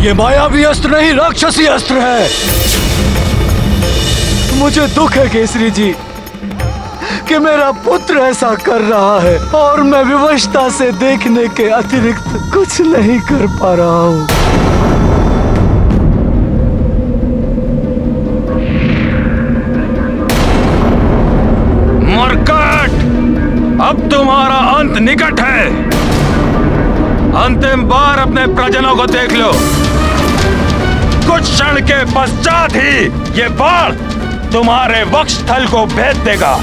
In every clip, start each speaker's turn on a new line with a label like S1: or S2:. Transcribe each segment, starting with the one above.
S1: ये मायावी अस्त्र नहीं, राक्षसी अस्त्र है। मुझे दुख है केसरी जी कि मेरा पुत्र ऐसा कर रहा है और मैं विवशता से देखने के अतिरिक्त कुछ नहीं कर पा रहा हूँ।
S2: मरकट, अब तुम्हारा अंत निकट है। अंतिम बार अपने प्रजनों को देख लो। कुछ क्षण के पश्चात ही ये बाण तुम्हारे वक्षस्थल को भेद देगा।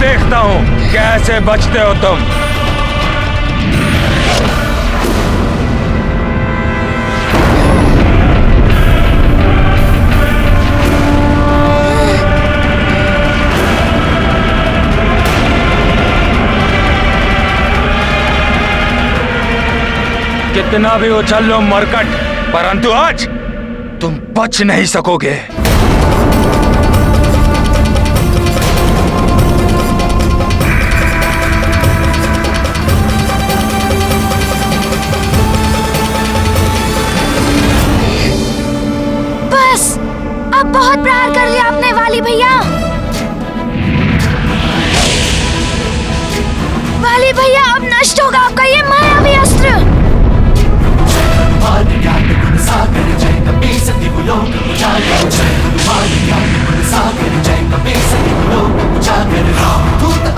S2: देखता हूं कैसे बचते हो तुम। कितना भी उछल लो मरकट, परंतु आज तुम बच नहीं सकोगे।
S3: बहुत प्रहार कर लिया आपने वाली भैया। वाली भैया, अब नष्ट होगा आपका ये मायावी अस्त्र।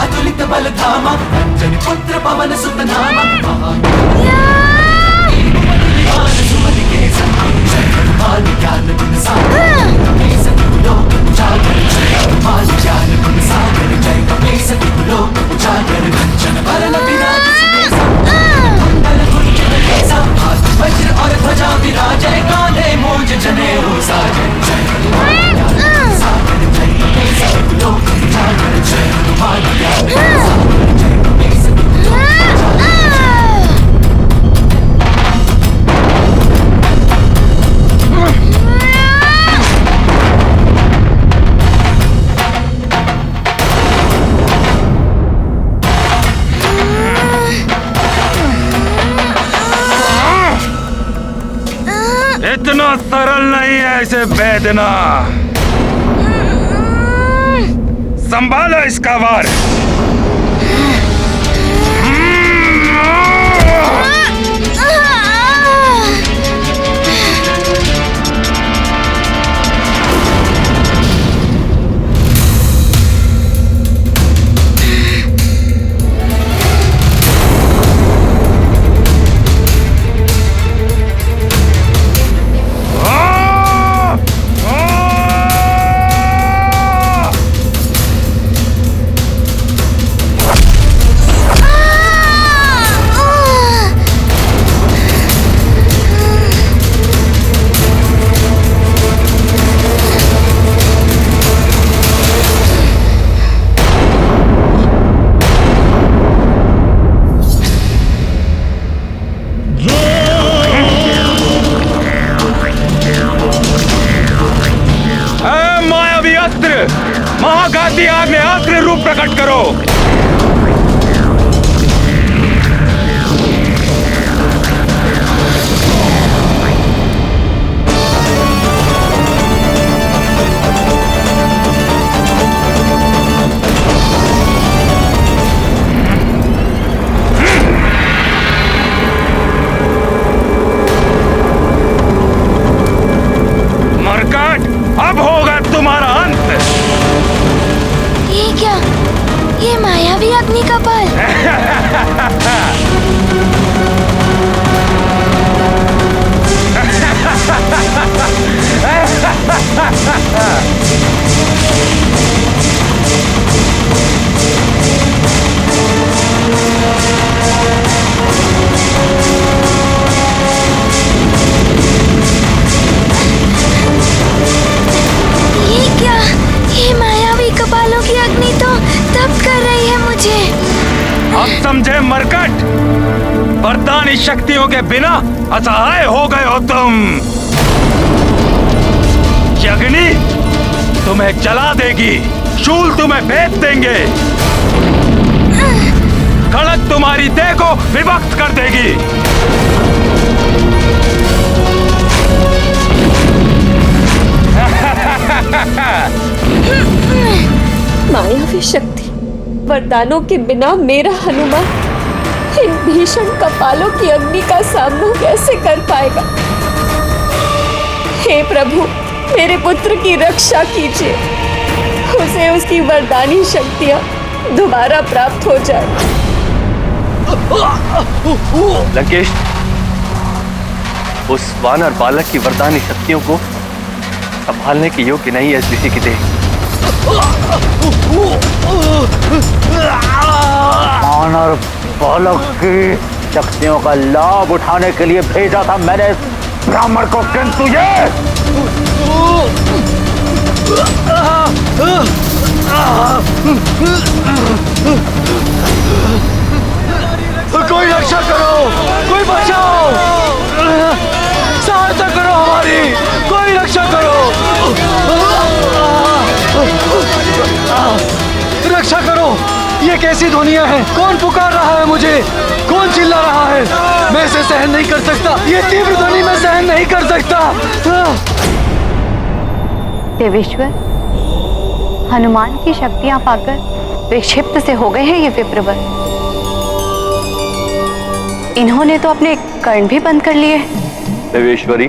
S3: अतुलित बल धामा, अंजनी पुत्र पवन सुत नामा। वज्र और ध्वजा विराजय, कांधे मूंज जनेऊ साजन।
S2: इतना सरल नहीं है इसे भेदना। संभालो इसका वार। आगाती आग ने आखिरी रूप प्रकट करो। अब होगा तुम्हारा अंत।
S4: ये क्या? ये मायावी अग्नि का बल।
S2: समझे मरकट, वरदानी शक्तियों के बिना असहाय हो गए हो तुम। ये अग्नि तुम्हें जला देगी, शूल तुम्हें भेद देंगे, खड़ग तुम्हारी देह को विभक्त कर देगी।
S5: मायावी शक्ति, वरदानों के बिना मेरा हनुमान इन भीषण कपालों की अग्नि का सामना कैसे कर पाएगा? हे प्रभु, मेरे पुत्र की रक्षा कीजिए, उसे उसकी वरदानी शक्तियां दोबारा प्राप्त हो जाए।
S6: लंकेश, उस वानर बालक की वरदानी शक्तियों को संभालने के योग्य नहीं है किसी की देह।
S7: वानर बालक की शक्तियों का लाभ उठाने के लिए भेजा था मैंने इस ब्राह्मण को, किंतु ये
S1: कोई रक्षा करो, कोई बचाओ, सहायता करो हमारी, कोई रक्षा करो, रक्षा करो। ये कैसी ध्वनियां हैं? कौन पुकार रहा है मुझे? कौन चिल्ला रहा है? मैं इसे सहन नहीं कर सकता, ये तीव्र ध्वनि मैं सहन नहीं कर सकता।
S8: देवेश्वर, हनुमान की शक्तियां पाकर विक्षिप्त से हो गए हैं ये विप्रवर। इन्होंने तो अपने कर्ण भी बंद कर लिए।
S6: देवेश्वरी,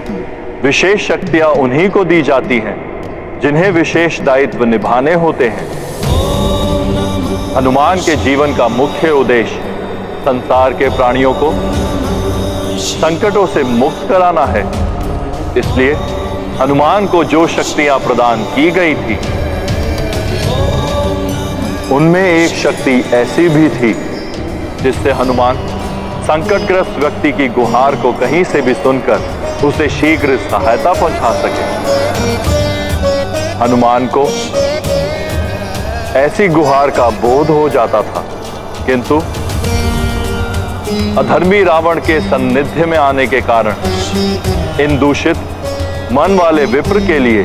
S6: विशेष शक्तियां उन्हीं को दी जाती हैं जिन्हें विशेष दायित्व निभाने होते हैं। हनुमान के जीवन का मुख्य उद्देश्य संसार के प्राणियों को संकटों से मुक्त कराना है। इसलिए हनुमान को जो शक्तियां प्रदान की गई थी, उनमें एक शक्ति ऐसी भी थी जिससे हनुमान संकटग्रस्त व्यक्ति की गुहार को कहीं से भी सुनकर उसे शीघ्र सहायता पहुंचा सके। हनुमान को ऐसी गुहार का बोध हो जाता था, किंतु अधर्मी रावण के सान्निध्य में आने के कारण इन दूषित मन वाले विप्र के लिए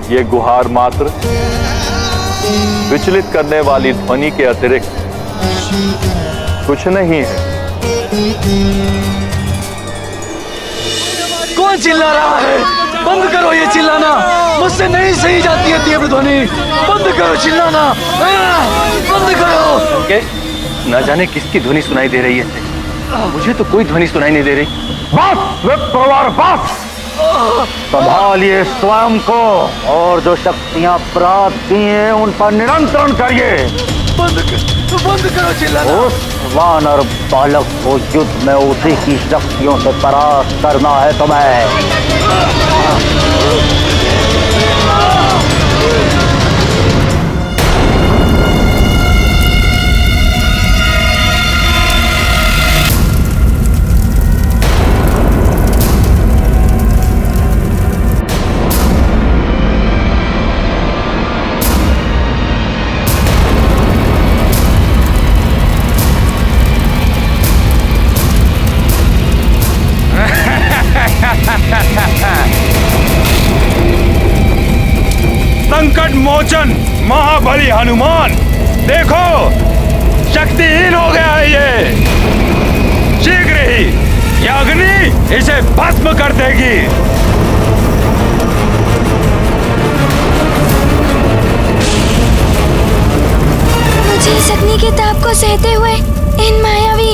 S6: यह गुहार मात्र विचलित करने वाली ध्वनि के अतिरिक्त कुछ नहीं है।
S1: कौन चिल्ला रहा है? बंद करो ये चिल्लाना, मुझसे नहीं सही जाती है तीव्र ध्वनि। बंद करो चिल्लाना, बंद करो।
S6: न जाने किसकी ध्वनि सुनाई दे रही है, मुझे तो कोई ध्वनि सुनाई नहीं दे रही।
S7: बस विप्रवर बस, संभालिए स्वयं को और जो शक्तियां प्राप्त की हैं उन पर नियंत्रण करिए।
S1: बंद करो चिल्लाना।
S7: उस वानर बालक को युद्ध में उसी की शक्तियों से परास्त करना है तुम्हें।
S2: संकट भाई हनुमान, देखो शक्तिहीन हो गया है ये। शीघ्र ही ये अग्नि इसे भस्म कर देगी।
S4: मुझे इस अग्नि के ताप को सहते हुए इन मायावी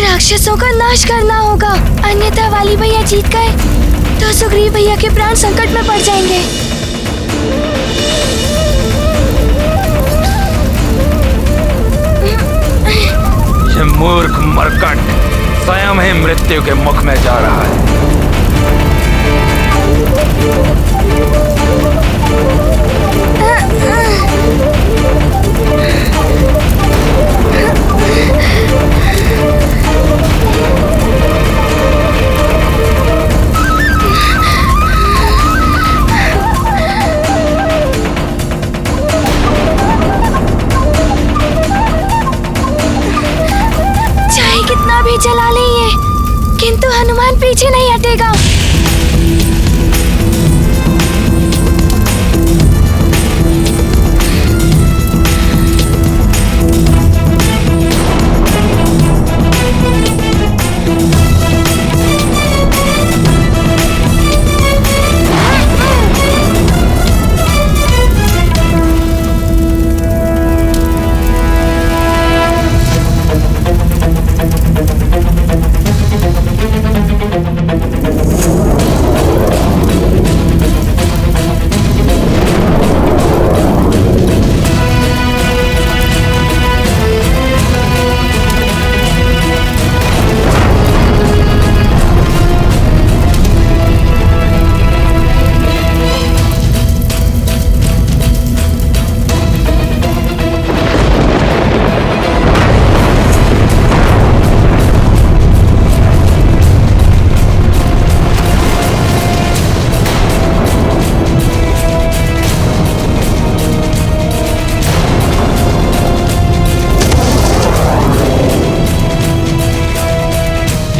S4: राक्षसों का नाश करना होगा, अन्यथा वाली भैया जीत गए तो सुग्रीव भैया के प्राण संकट में पड़ जाएंगे।
S2: ये मूर्ख मरकट स्वयं ही मृत्यु के मुख में जा रहा है।
S4: चाहे कितना भी जला ले ये, किंतु हनुमान पीछे नहीं हटेगा।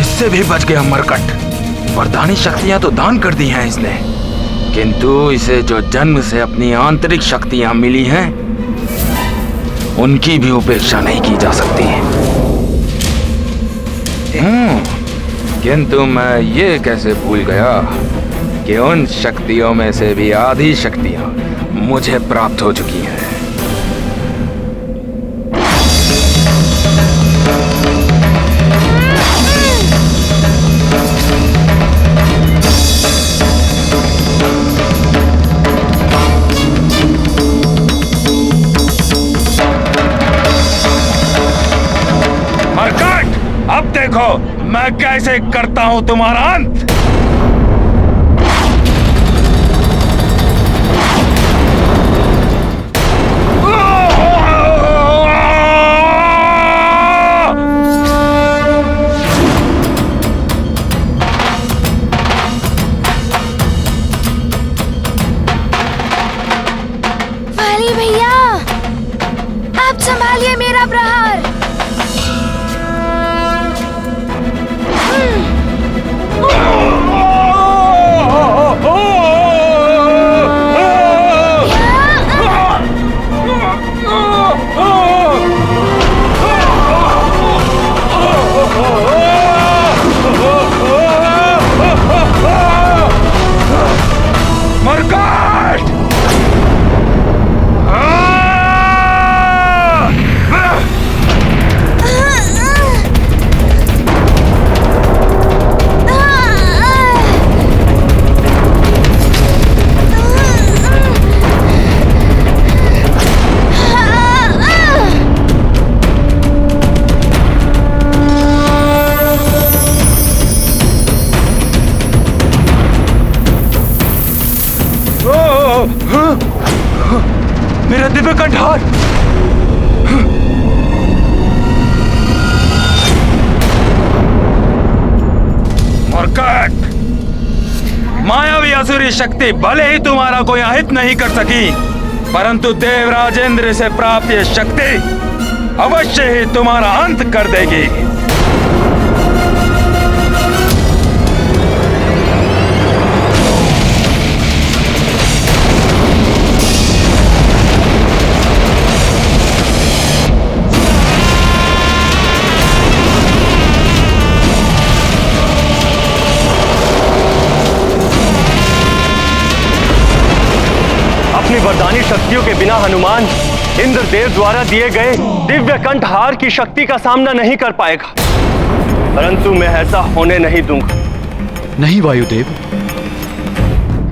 S2: इससे भी बच गया मरकट। वरदानी शक्तियां तो दान कर दी हैं इसने, किंतु इसे जो जन्म से अपनी आंतरिक शक्तियां मिली हैं उनकी भी उपेक्षा नहीं की जा सकती। किंतु मैं ये कैसे भूल गया कि उन शक्तियों में से भी आधी शक्तियां मुझे प्राप्त हो चुकी हैं। अब देखो मैं कैसे करता हूं तुम्हारा अंत।
S4: वाली भैया, आप संभालिए मेरा प्रहार।
S2: मेरा दिव्य कंठार! मरकट! मायावी असुरी शक्ति भले ही तुम्हारा कोई अहित नहीं कर सकी, परंतु देवराजेंद्र से प्राप्त ये शक्ति अवश्य ही तुम्हारा अंत कर देगी।
S6: हनुमान इंद्रदेव द्वारा दिए गए दिव्य कंठहार की शक्ति का सामना नहीं कर पाएगा, परंतु मैं ऐसा होने नहीं दूंगा।
S1: नहीं वायुदेव,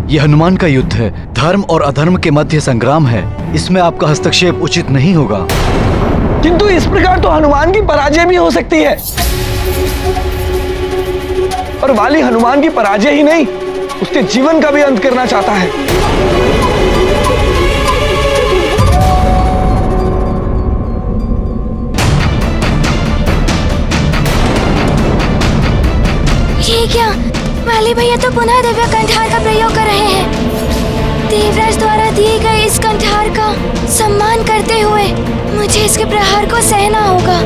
S1: यह हनुमान का युद्ध है, धर्म और अधर्म के मध्य संग्राम है, इसमें आपका हस्तक्षेप उचित नहीं होगा।
S9: किंतु इस प्रकार तो हनुमान की पराजय भी हो सकती है, और वाली हनुमान की पराजय ही नहीं, उसके जीवन का भी अंत करना चाहता है।
S4: ये क्या? वाली भैया तो पुनः दिव्य कंठार का प्रयोग कर रहे हैं। देवराज द्वारा दिए गए इस कंठार का सम्मान करते हुए मुझे इसके प्रहार को सहना होगा।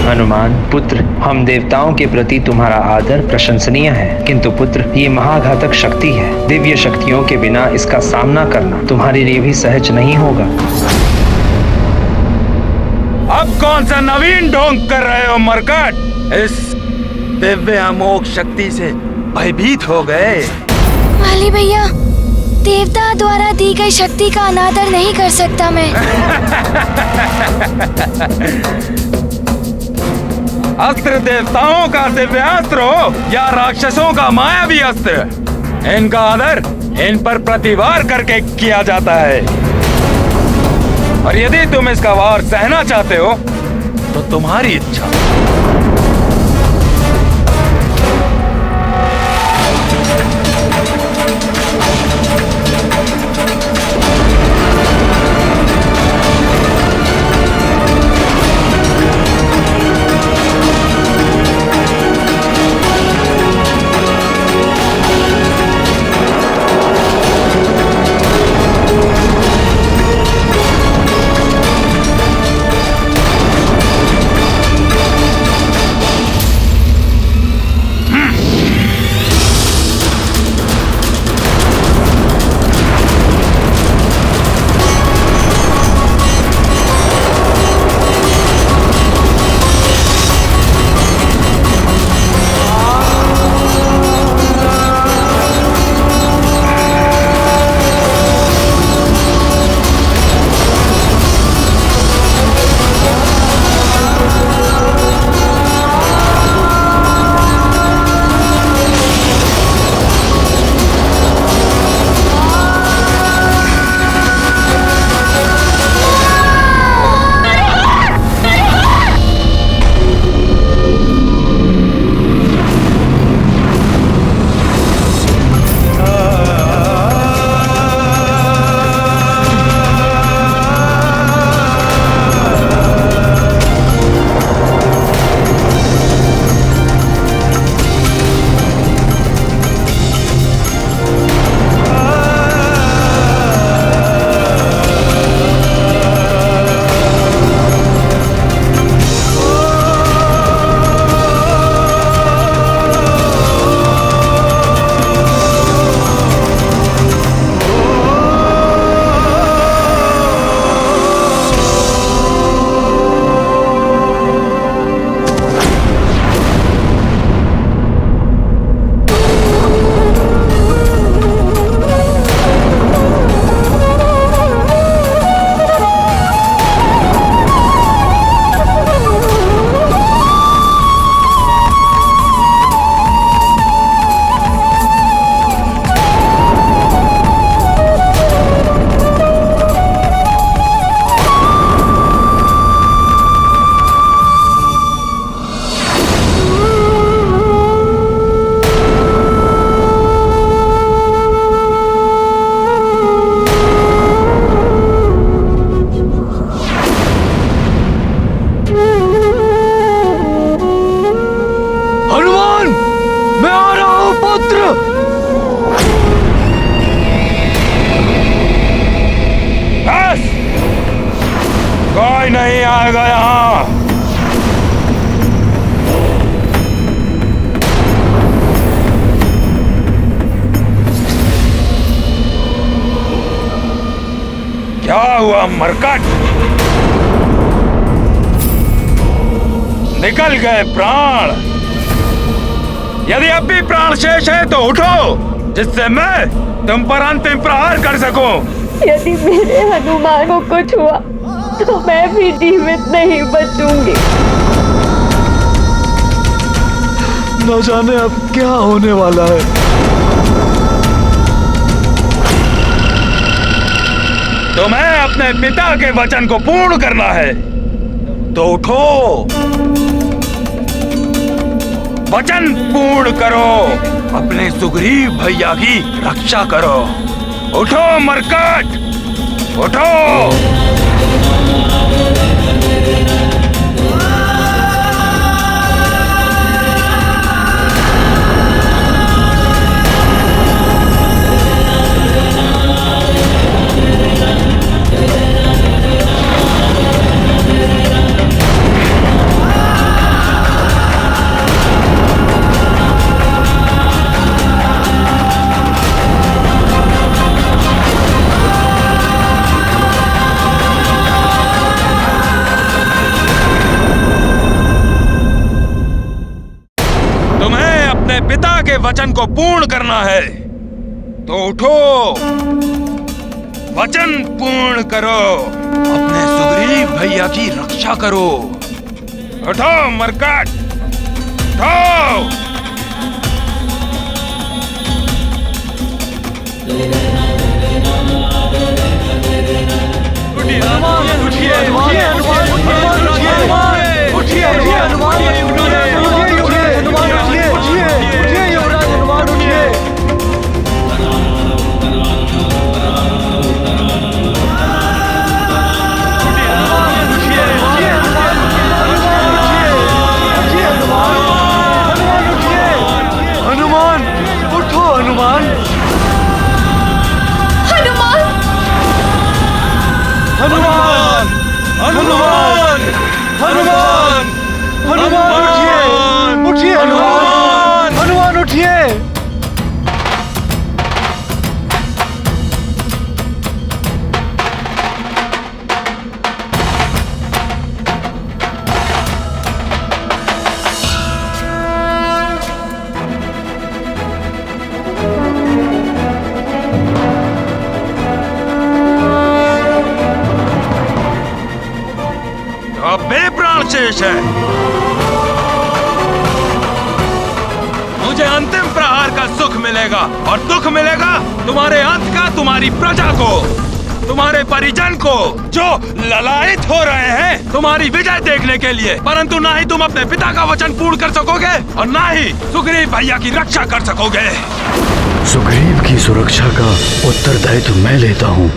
S10: हनुमान पुत्र, हम देवताओं के प्रति तुम्हारा आदर प्रशंसनीय है, किंतु पुत्र ये महाघातक शक्ति है। दिव्य शक्तियों के बिना इसका सामना करना तुम्हारे लिए भी सहज नहीं होगा।
S2: अब कौन सा नवीन ढोंग कर रहे हो मरकट? इस दिव्य अमोघ शक्ति से भयभीत हो गए।
S4: वाली भैया, देवता द्वारा दी गई शक्ति का अनादर नहीं कर सकता मैं।
S2: अस्त्र देवताओं का दिव्य अस्त्र हो या राक्षसों का मायावी अस्त्र, इनका आदर इन पर प्रतिवार करके किया जाता है। और यदि तुम इसका वार सहना चाहते हो तो तुम्हारी इच्छा। कोई नहीं आएगा यहाँ। क्या हुआ मरकट? निकल गए प्राण। यदि अब भी प्राण शेष है तो उठो, जिससे मैं तुम पर अंतिम प्रहार कर सकूं।
S5: यदि मेरे हनुमान को कुछ हुआ तो मैं भी जीवित नहीं बचूंगी।
S1: न जाने अब क्या होने वाला है।
S2: तुम्हें अपने पिता के वचन को पूर्ण करना है तो उठो, वचन पूर्ण करो, अपने सुग्रीव भैया की रक्षा करो। उठो मरकट, उठो। पिता के वचन को पूर्ण करना है तो उठो, वचन पूर्ण करो, अपने सुग्रीव भैया की रक्षा करो। उठो मरकट, उठो। शेष है। मुझे अंतिम प्रहार का सुख मिलेगा और दुख मिलेगा तुम्हारे अंत का, तुम्हारी प्रजा को, तुम्हारे परिजन को, जो ललायित हो रहे हैं तुम्हारी विजय देखने के लिए। परंतु ना ही तुम अपने पिता का वचन पूर्ण कर सकोगे और ना ही सुग्रीव भैया की रक्षा कर सकोगे।
S1: सुग्रीव की सुरक्षा का उत्तरदायित्व मैं लेता हूँ,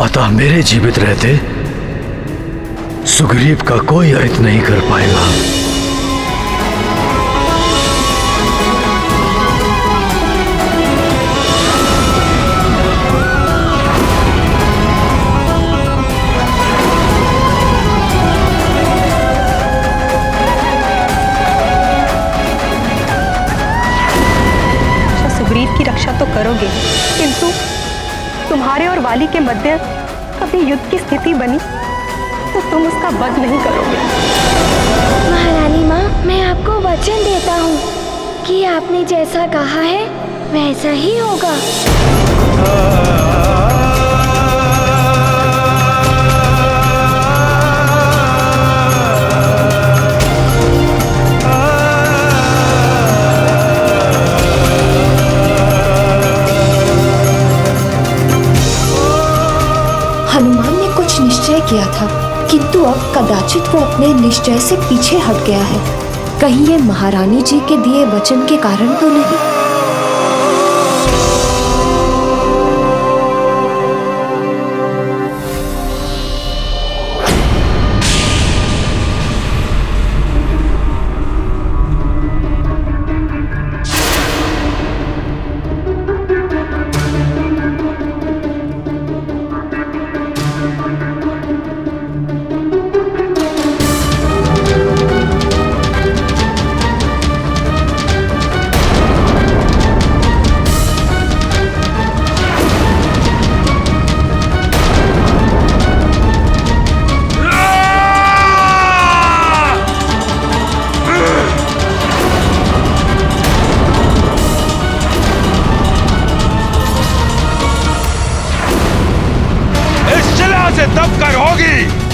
S1: अतः मेरे जीवित रहते सुग्रीव का कोई अहित नहीं कर पाएगा।
S8: सुग्रीव की रक्षा तो करोगे, किंतु तुम्हारे और वाली के मध्य कभी युद्ध की स्थिति बनी तो तुम उसका वध नहीं करोगे।
S4: महारानी माँ, मैं आपको वचन देता हूँ कि आपने जैसा कहा है वैसा ही होगा।
S5: हनुमान ने कुछ निश्चय किया था, किंतु अब कदाचित वो अपने निश्चय से पीछे हट गया है। कहीं ये महारानी जी के दिए वचन के कारण तो नहीं?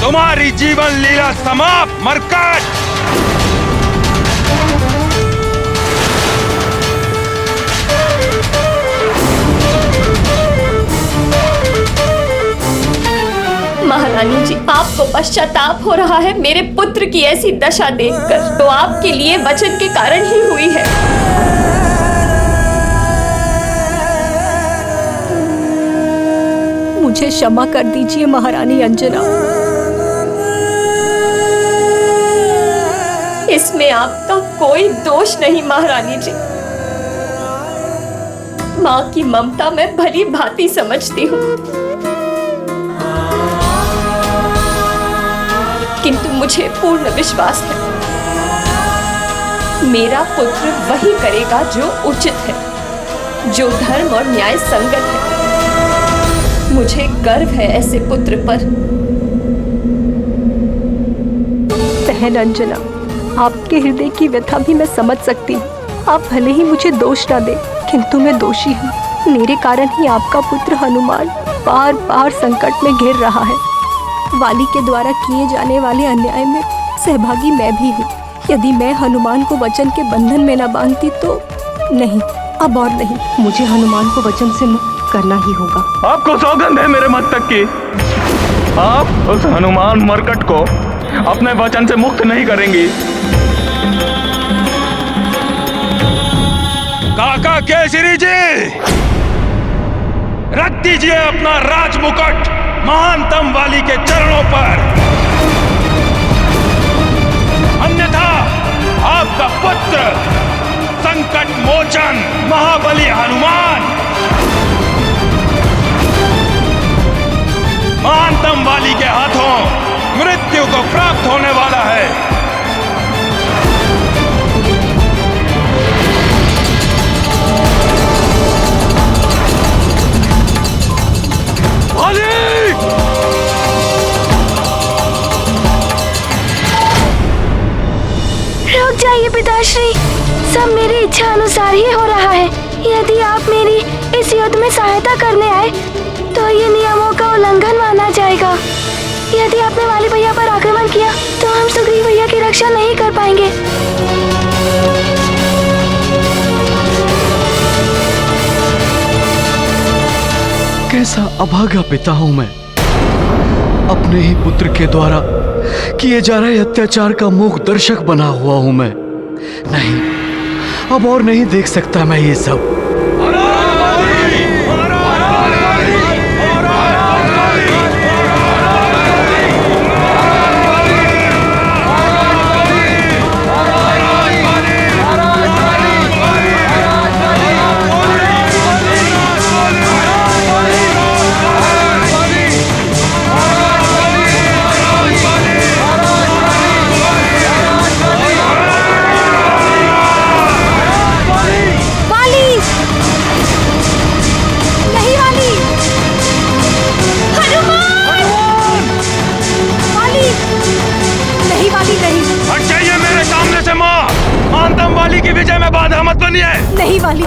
S2: तुम्हारी जीवन लीला समाप्त मरकट।
S5: महारानी जी, आपको पश्चाताप हो रहा है मेरे पुत्र की ऐसी दशा देखकर, तो आपके लिए वचन के कारण ही हुई है।
S8: मुझे क्षमा कर दीजिए महारानी अंजना।
S5: इसमें आपका कोई दोष नहीं महारानी जी। माँ की ममता मैं भली भांति समझती हूँ, किंतु मुझे पूर्ण विश्वास है मेरा पुत्र वही करेगा जो उचित है, जो धर्म और न्याय संगत है। मुझे गर्व है ऐसे पुत्र पर।
S8: बहन अंजना, आपके हृदय की व्यथा भी मैं समझ सकती हूँ। आप भले ही मुझे दोष ना दे, किंतु मैं दोषी हूँ। मेरे कारण ही आपका पुत्र हनुमान बार बार संकट में घिर रहा है। वाली के द्वारा किए जाने वाले अन्याय में सहभागी मैं भी हूँ। यदि मैं हनुमान को वचन के बंधन में न बांधती तो नहीं, अब और नहीं, मुझे हनुमान को वचन से मुक्त करना ही होगा।
S2: आपको सौगंध है मेरे मस्तक की, आप उस हनुमान मरकट को अपने वचन से मुक्त नहीं करेंगी। काका केसरी जी, रख दीजिए अपना राजमुकुट महानतम वाली के चरणों पर, अन्यथा आपका पुत्र संकट मोचन महाबली हनुमान महानतम वाली के हाथों मृत्यु को प्राप्त होने वाला है।
S4: रुक जाइए पिताश्री, सब मेरी इच्छा अनुसार ही हो रहा है। यदि आप मेरी इस युद्ध में सहायता करने आए तो ये नियमों का उल्लंघन माना जाएगा। यदि आपने वाली भैया पर आक्रमण किया तो हम सुग्रीव भैया की रक्षा नहीं कर पाएंगे।
S1: कैसा अभागा पिता हूं मैं, अपने ही पुत्र के द्वारा किए जा रहे अत्याचार का मूक दर्शक बना हुआ हूं मैं। नहीं, अब और नहीं देख सकता मैं ये सब।
S8: नहीं वाली,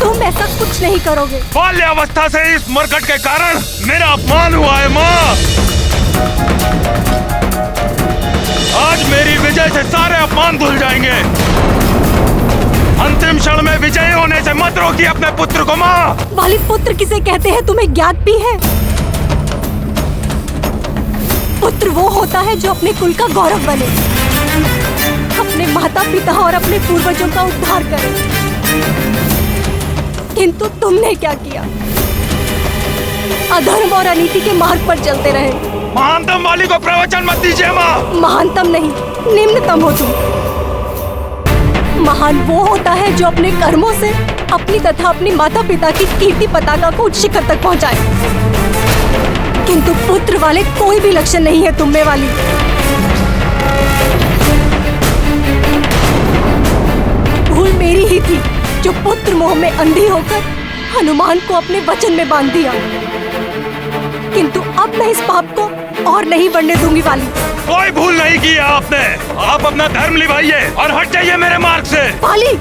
S8: तुम ऐसा कुछ नहीं करोगे।
S2: बाल्यावस्था से इस मरकट के कारण मेरा अपमान हुआ है माँ। आज मेरी विजय से सारे अपमान धुल जाएंगे। अंतिम क्षण में विजयी होने से मत रोकिए अपने पुत्र को माँ।
S8: वाली, पुत्र किसे कहते हैं तुम्हें ज्ञात भी है? पुत्र वो होता है जो अपने कुल का गौरव बने, अपने माता पिता और अपने पूर्वजों का उद्धार करे। किंतु तुमने क्या किया? अधर्म और अनीति के मार्ग पर चलते रहे।
S2: महानतम वाली को प्रवचन मत दीजिए माँ।
S8: महानतम नहीं, निम्नतम हो तुम। महान वो होता है जो अपने कर्मों से अपनी तथा अपनी माता पिता की कीर्ति पताका को उच्च शिखर तक पहुंचाए। किंतु पुत्र वाले कोई भी लक्षण नहीं है तुम में वाली। भूल मेरी ही थी जो पुत्र मोह में अंधी होकर हनुमान को अपने वचन में बांध दिया। किंतु अब मैं इस पाप को और नहीं बढ़ने दूंगी वाली।
S2: कोई भूल नहीं की है आपने। आप अपना धर्म निभाइए और हट जाइए मेरे मार्ग से।
S8: वाली,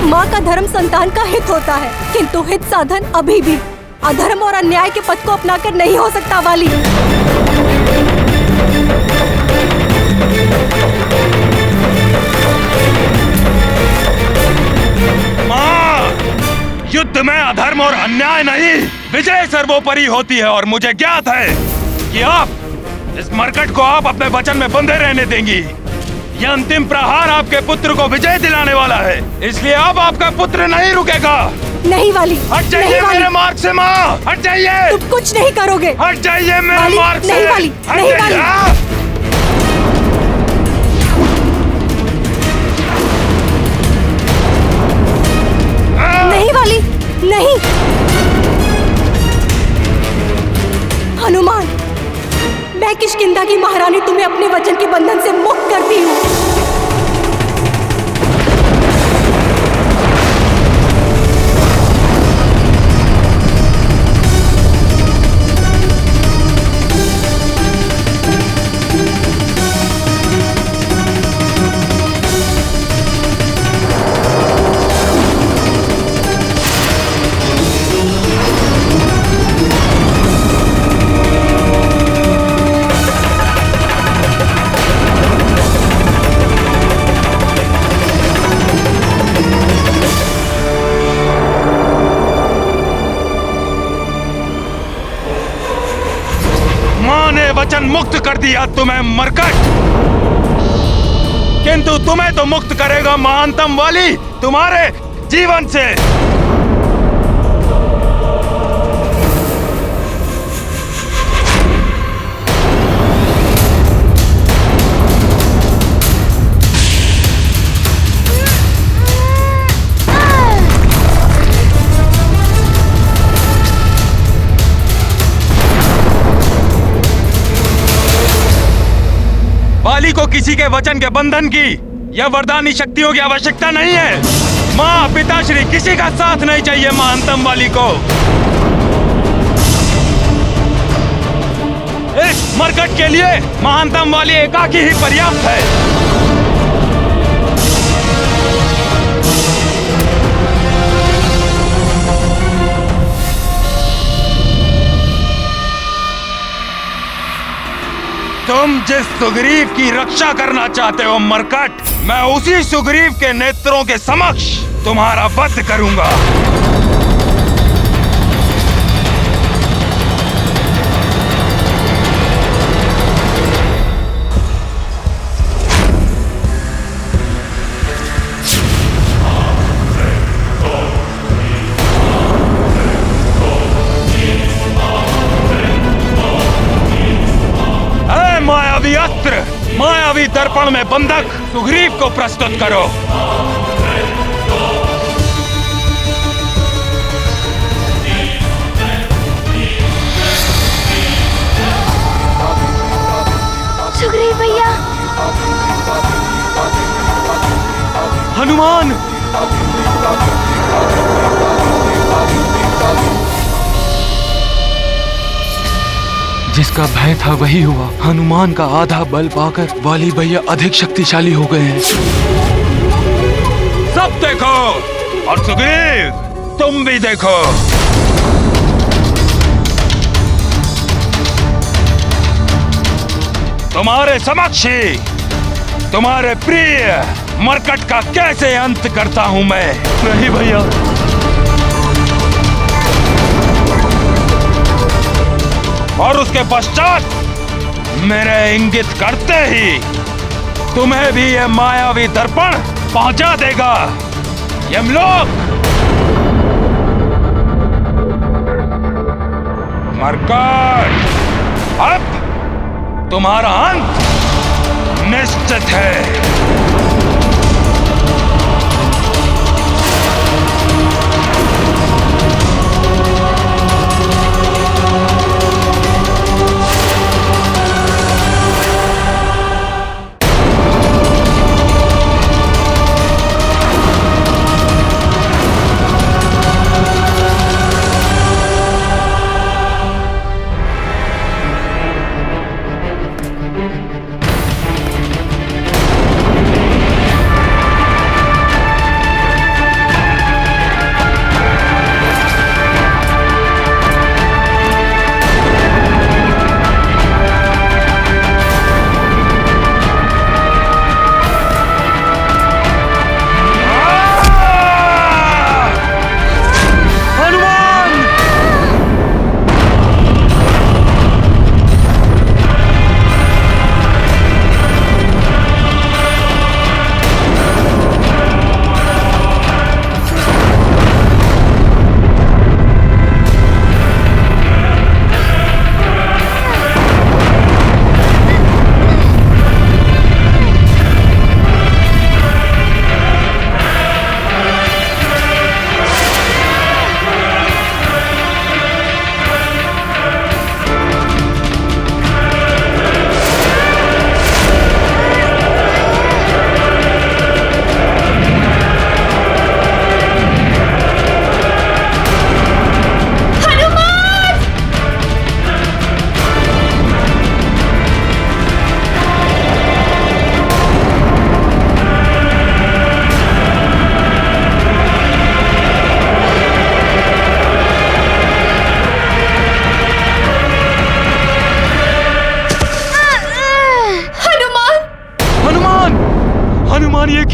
S8: माँ का धर्म संतान का हित होता है, किंतु हित साधन अभी भी अधर्म और अन्याय के पथ को अपनाकर नहीं हो सकता वाली।
S2: युद्ध में अधर्म और अन्याय नहीं, विजय सर्वोपरि होती है। और मुझे ज्ञात है कि आप इस मरकट को आप अपने वचन में बंधे रहने देंगी। यह अंतिम प्रहार आपके पुत्र को विजय दिलाने वाला है, इसलिए अब आपका पुत्र नहीं रुकेगा।
S8: नहीं वाली,
S2: हट जाइए मेरे मार्ग से माँ, हट जाइए।
S8: तुम कुछ नहीं करोगे।
S2: हट जाइए मेरे मार्ग से।
S8: नहीं वाली, नहीं वाली। नहीं वाली, नहीं। हनुमान, मैं किष्किंधा की महारानी तुम्हें अपने वचन के बंधन से मुक्त करती हूँ।
S2: वचन मुक्त कर दिया तुम्हें मरकट, किंतु तुम्हें तो मुक्त करेगा महानतम वाली तुम्हारे जीवन से। वाली को किसी के वचन के बंधन की या वरदानी शक्तियों की आवश्यकता नहीं है। माँ पिताश्री किसी का साथ नहीं चाहिए महानतम वाली को। इस मरकट के लिए महानतम वाली एकाकी ही पर्याप्त है। तुम जिस सुग्रीव की रक्षा करना चाहते हो मरकट, मैं उसी सुग्रीव के नेत्रों के समक्ष तुम्हारा वध करूंगा। मायावी अस्त्र, मायावी दर्पण में बंधक सुग्रीव को प्रस्तुत करो।
S4: सुग्रीव भैया।
S1: हनुमान, जिसका भय था वही हुआ। हनुमान का आधा बल पाकर वाली भैया अधिक शक्तिशाली हो गए हैं।
S2: सब देखो, और सुग्रीव तुम भी देखो। तुम्हारे समक्ष ही तुम्हारे प्रिय मरकट का कैसे अंत करता हूं मैं।
S1: नहीं भैया,
S2: और उसके पश्चात मेरे इंगित करते ही तुम्हें भी यह मायावी दर्पण पहुंचा देगा यमलोक। मरकट, अब तुम्हारा अंत निश्चित है।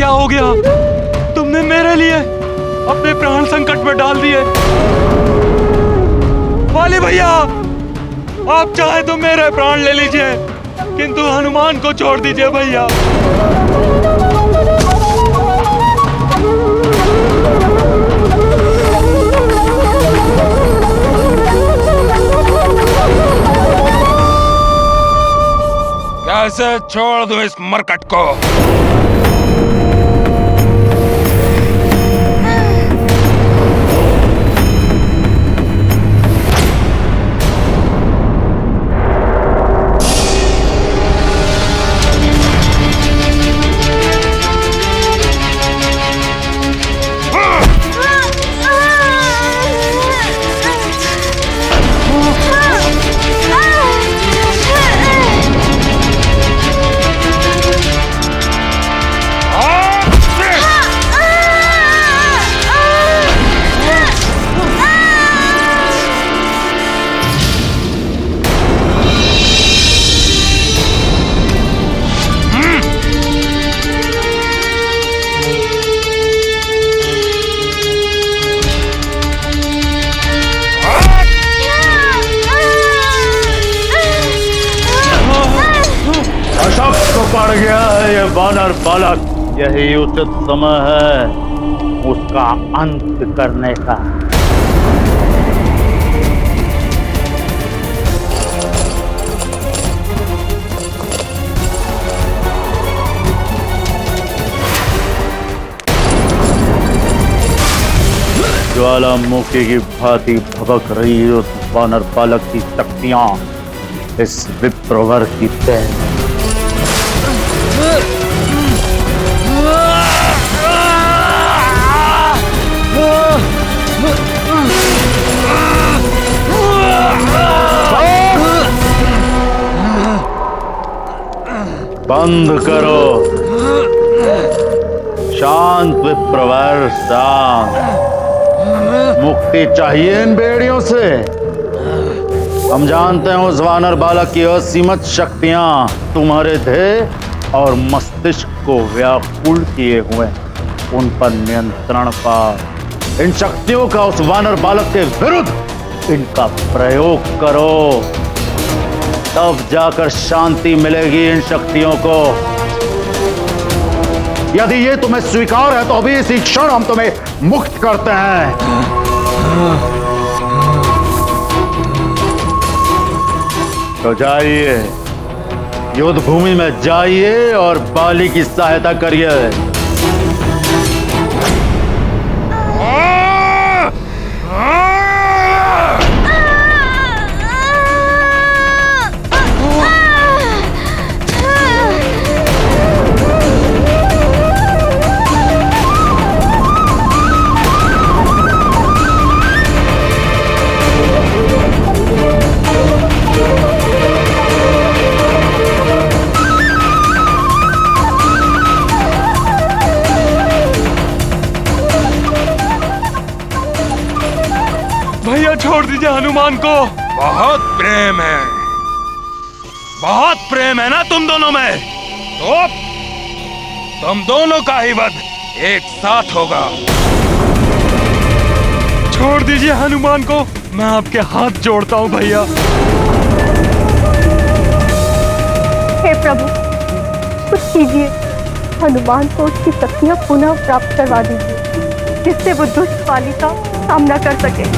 S2: क्या हो गया? तुमने मेरे लिए अपने प्राण संकट में डाल दिए। वाली भैया, आप चाहे तो मेरे प्राण ले लीजिए, किंतु हनुमान को छोड़ दीजिए भैया। कैसे छोड़ दूं इस मरकट को?
S7: पड़ गया है ये वानर बालक, यही उचित समय है उसका अंत करने का। ज्वालामुखी की भांति भभक रही उस वानर बालक की शक्तियां इस विप्रवर की तय। बंद करो, शांत विप्रवर शांत। मुक्ति चाहिए इन बेड़ियों से। हम जानते हैं उस वानर बालक की असीमित शक्तियां तुम्हारे देह और मस्तिष्क को व्याकुल किए हुए, उन पर नियंत्रण पा। इन शक्तियों का उस वानर बालक के विरुद्ध इनका प्रयोग करो, तब जाकर शांति मिलेगी इन शक्तियों को। यदि ये तुम्हें स्वीकार है तो अभी इसी क्षण हम तुम्हें मुक्त करते हैं। तो जाइए, युद्ध भूमि में जाइए और बाली की सहायता करिए।
S2: छोड़ दीजिए हनुमान को। बहुत प्रेम है, बहुत प्रेम है ना तुम दोनों में, तो तुम दोनों का ही वध एक साथ होगा। छोड़ दीजिए हनुमान को, मैं आपके हाथ जोड़ता हूँ भैया।
S8: हे प्रभु, कुछ कीजिए, हनुमान को उसकी शक्तियां पुनः प्राप्त करवा दीजिए, जिससे वो दुष्ट वाली का सामना कर सके।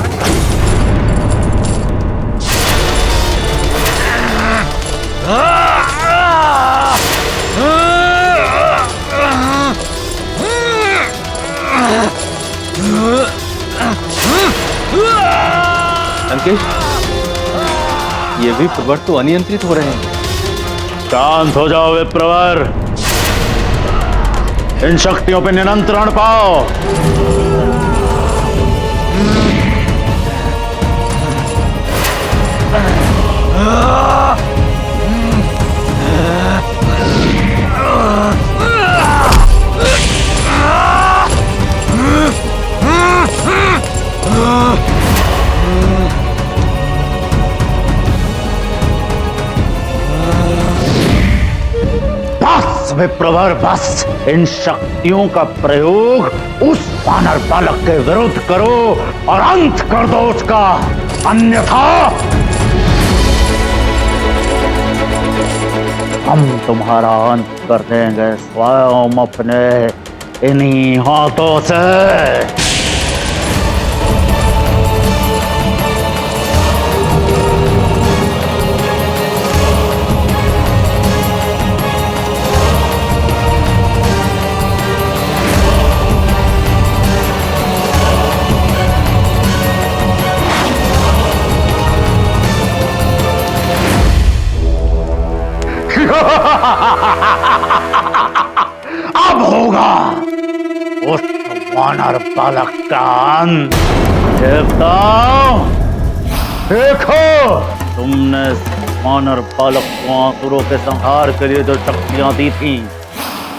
S9: अंकेश, ये विप्रवर तो अनियंत्रित हो रहे हैं।
S7: शांत हो जाओ विप्रवर, इन शक्तियों पे नियंत्रण पाओ। विप्रवर बस इन शक्तियों का प्रयोग उस वानर बालक के विरुद्ध करो और अंत कर दो उसका, अन्यथा हम तुम्हारा अंत कर देंगे स्वयं अपने इन्हीं हाथों से। अब होगा उस वानर बालक का अंत। देवताओं, देखो, तुमने वानर बालक को आसुरों के संहार के लिए जो शक्तियां दी थी,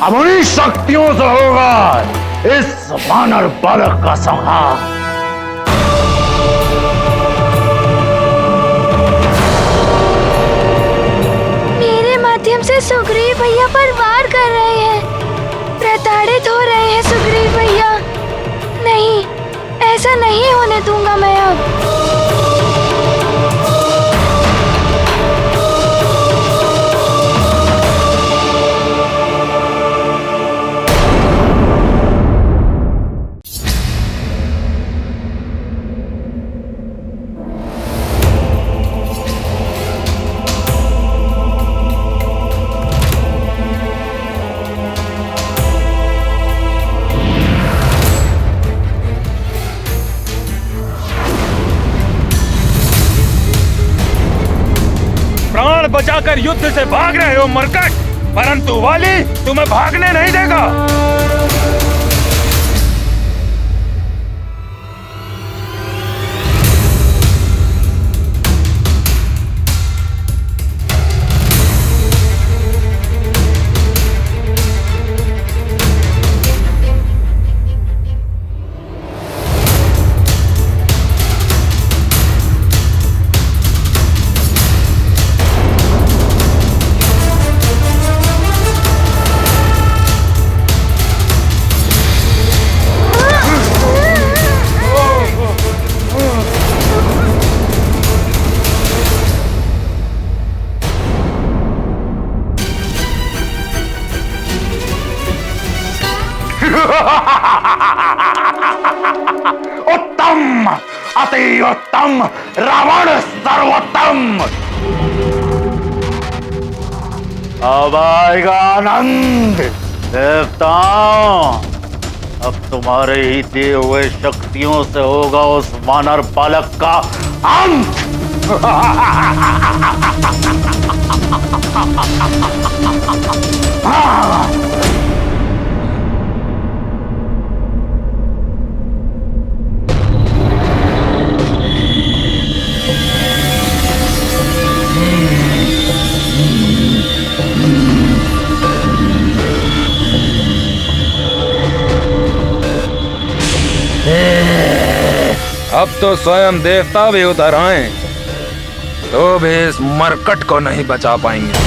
S7: अब उन्हीं शक्तियों से होगा इस वानर बालक का संहार।
S4: माध्यम से सुग्रीव भैया पर वार कर रहे हैं, प्रताड़ित हो रहे हैं सुग्रीव भैया। नहीं, ऐसा नहीं होने दूंगा मैं अब।
S2: बचाकर युद्ध से भाग रहे हो मरकट, परंतु वाली तुम्हें भागने नहीं देगा।
S7: उत्तम, अति उत्तम, रावण सर्वोत्तम। अब आएगा आनंद। देवताओं, अब तुम्हारे ही दिए हुए शक्तियों से होगा उस वानर बालक का अंत।
S2: अब तो स्वयं देवता भी उतर आए तो भी इस मरकट को नहीं बचा पाएंगे।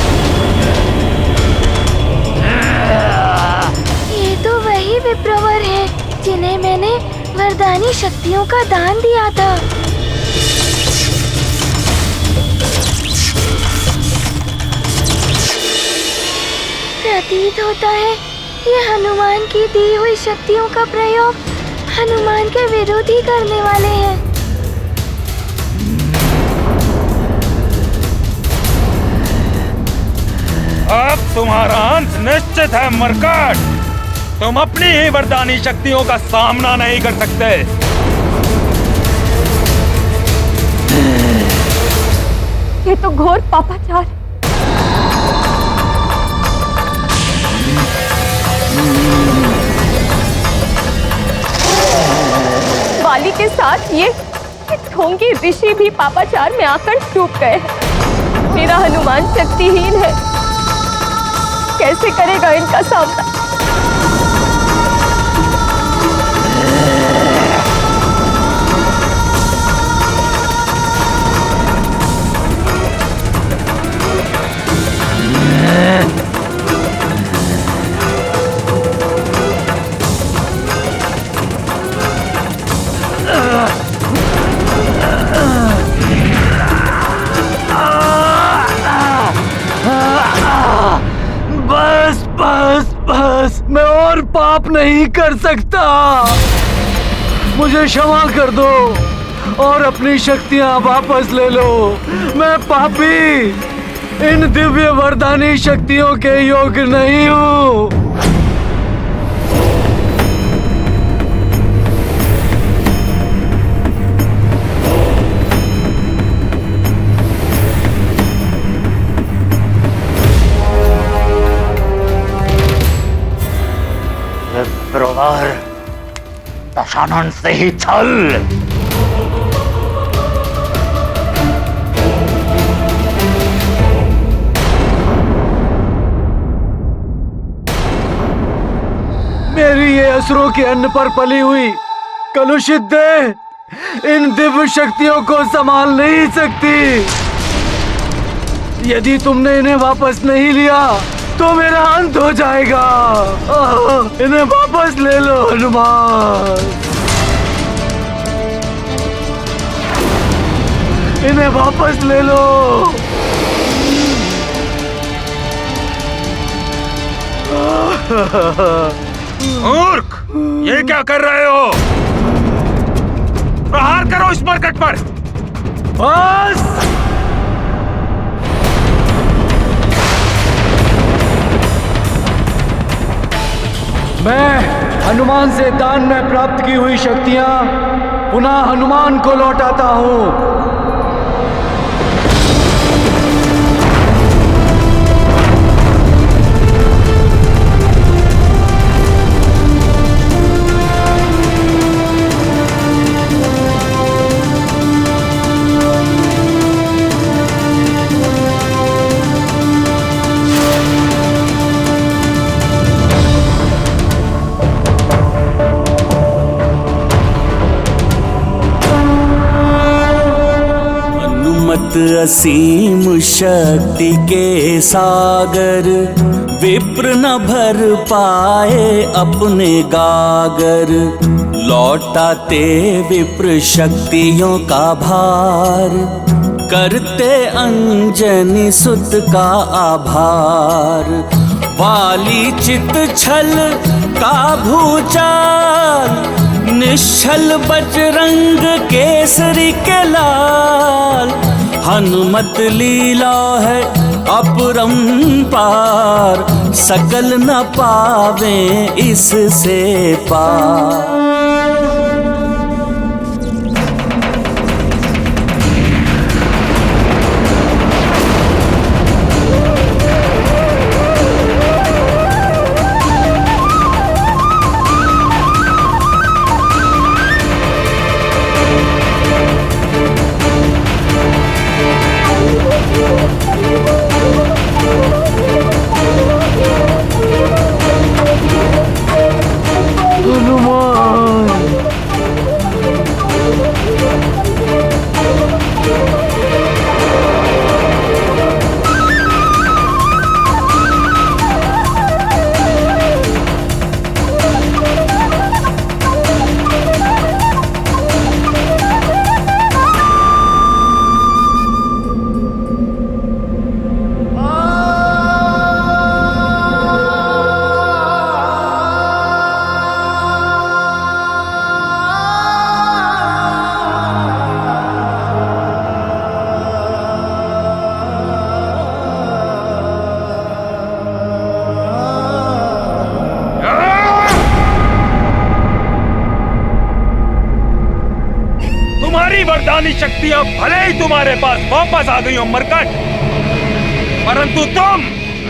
S4: ये तो वही विप्रवर हैं जिन्हें मैंने वरदानी शक्तियों का दान दिया था। प्रतीत होता है ये हनुमान की दी हुई शक्तियों का प्रयोग हनुमान के विरोध ही करने वाले हैं।
S2: अब तुम्हारा अंत निश्चित है मरकट। तुम अपनी ही वरदानी शक्तियों का सामना नहीं कर सकते।
S8: ये तो घोर पापाचार है। वाली के साथ ये ढोंगी ऋषि भी पापाचार में आकर डूब गए हैं। मेरा हनुमान शक्तिहीन है, कैसे करेगा इनका सामना?
S1: माफ नहीं कर सकता। मुझे क्षमा कर दो और अपनी शक्तियां वापस ले लो। मैं पापी इन दिव्य वरदानी शक्तियों के योग्य नहीं हूँ।
S7: विप्रवर, दशानन से ही छल।
S1: मेरी ये असुरों के अन्न पर पली हुई कलुषित देह इन दिव्य शक्तियों को संभाल नहीं सकती। यदि तुमने इन्हें वापस नहीं लिया तो मेरा अंत हो जाएगा। इन्हें वापस ले लो हनुमान, इन्हें वापस ले लो।
S2: मूर्ख, ये क्या कर रहे हो? प्रहार करो इस मरकट पर।
S1: बस मैं हनुमान से दान में प्राप्त की हुई शक्तियां पुनः हनुमान को लौटाता हूं।
S3: असीम शक्ति के सागर, विप्र न भर पाए अपने गागर। लौटाते विप्र शक्तियों का भार, करते अंजनी सुत का आभार। वाली चित छल का भूचाल, निश्चल बजरंग केसरी के लाल। हनुमत लीला है अपरंपार, सकल न पावे इससे पार।
S2: वरदानी शक्तियां भले ही तुम्हारे पास वापस आ गई हो मरकट, परंतु तुम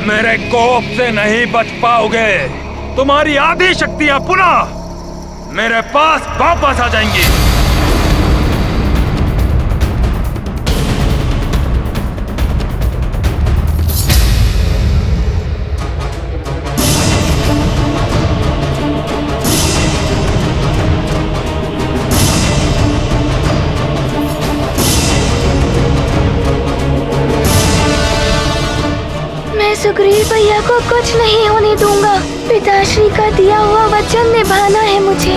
S2: मेरे कोप से नहीं बच पाओगे। तुम्हारी आधी शक्तियां पुनः मेरे पास वापस आ जाएंगी।
S4: सुग्रीव भैया को कुछ नहीं होने दूंगा। पिताश्री का दिया हुआ वचन निभाना है मुझे।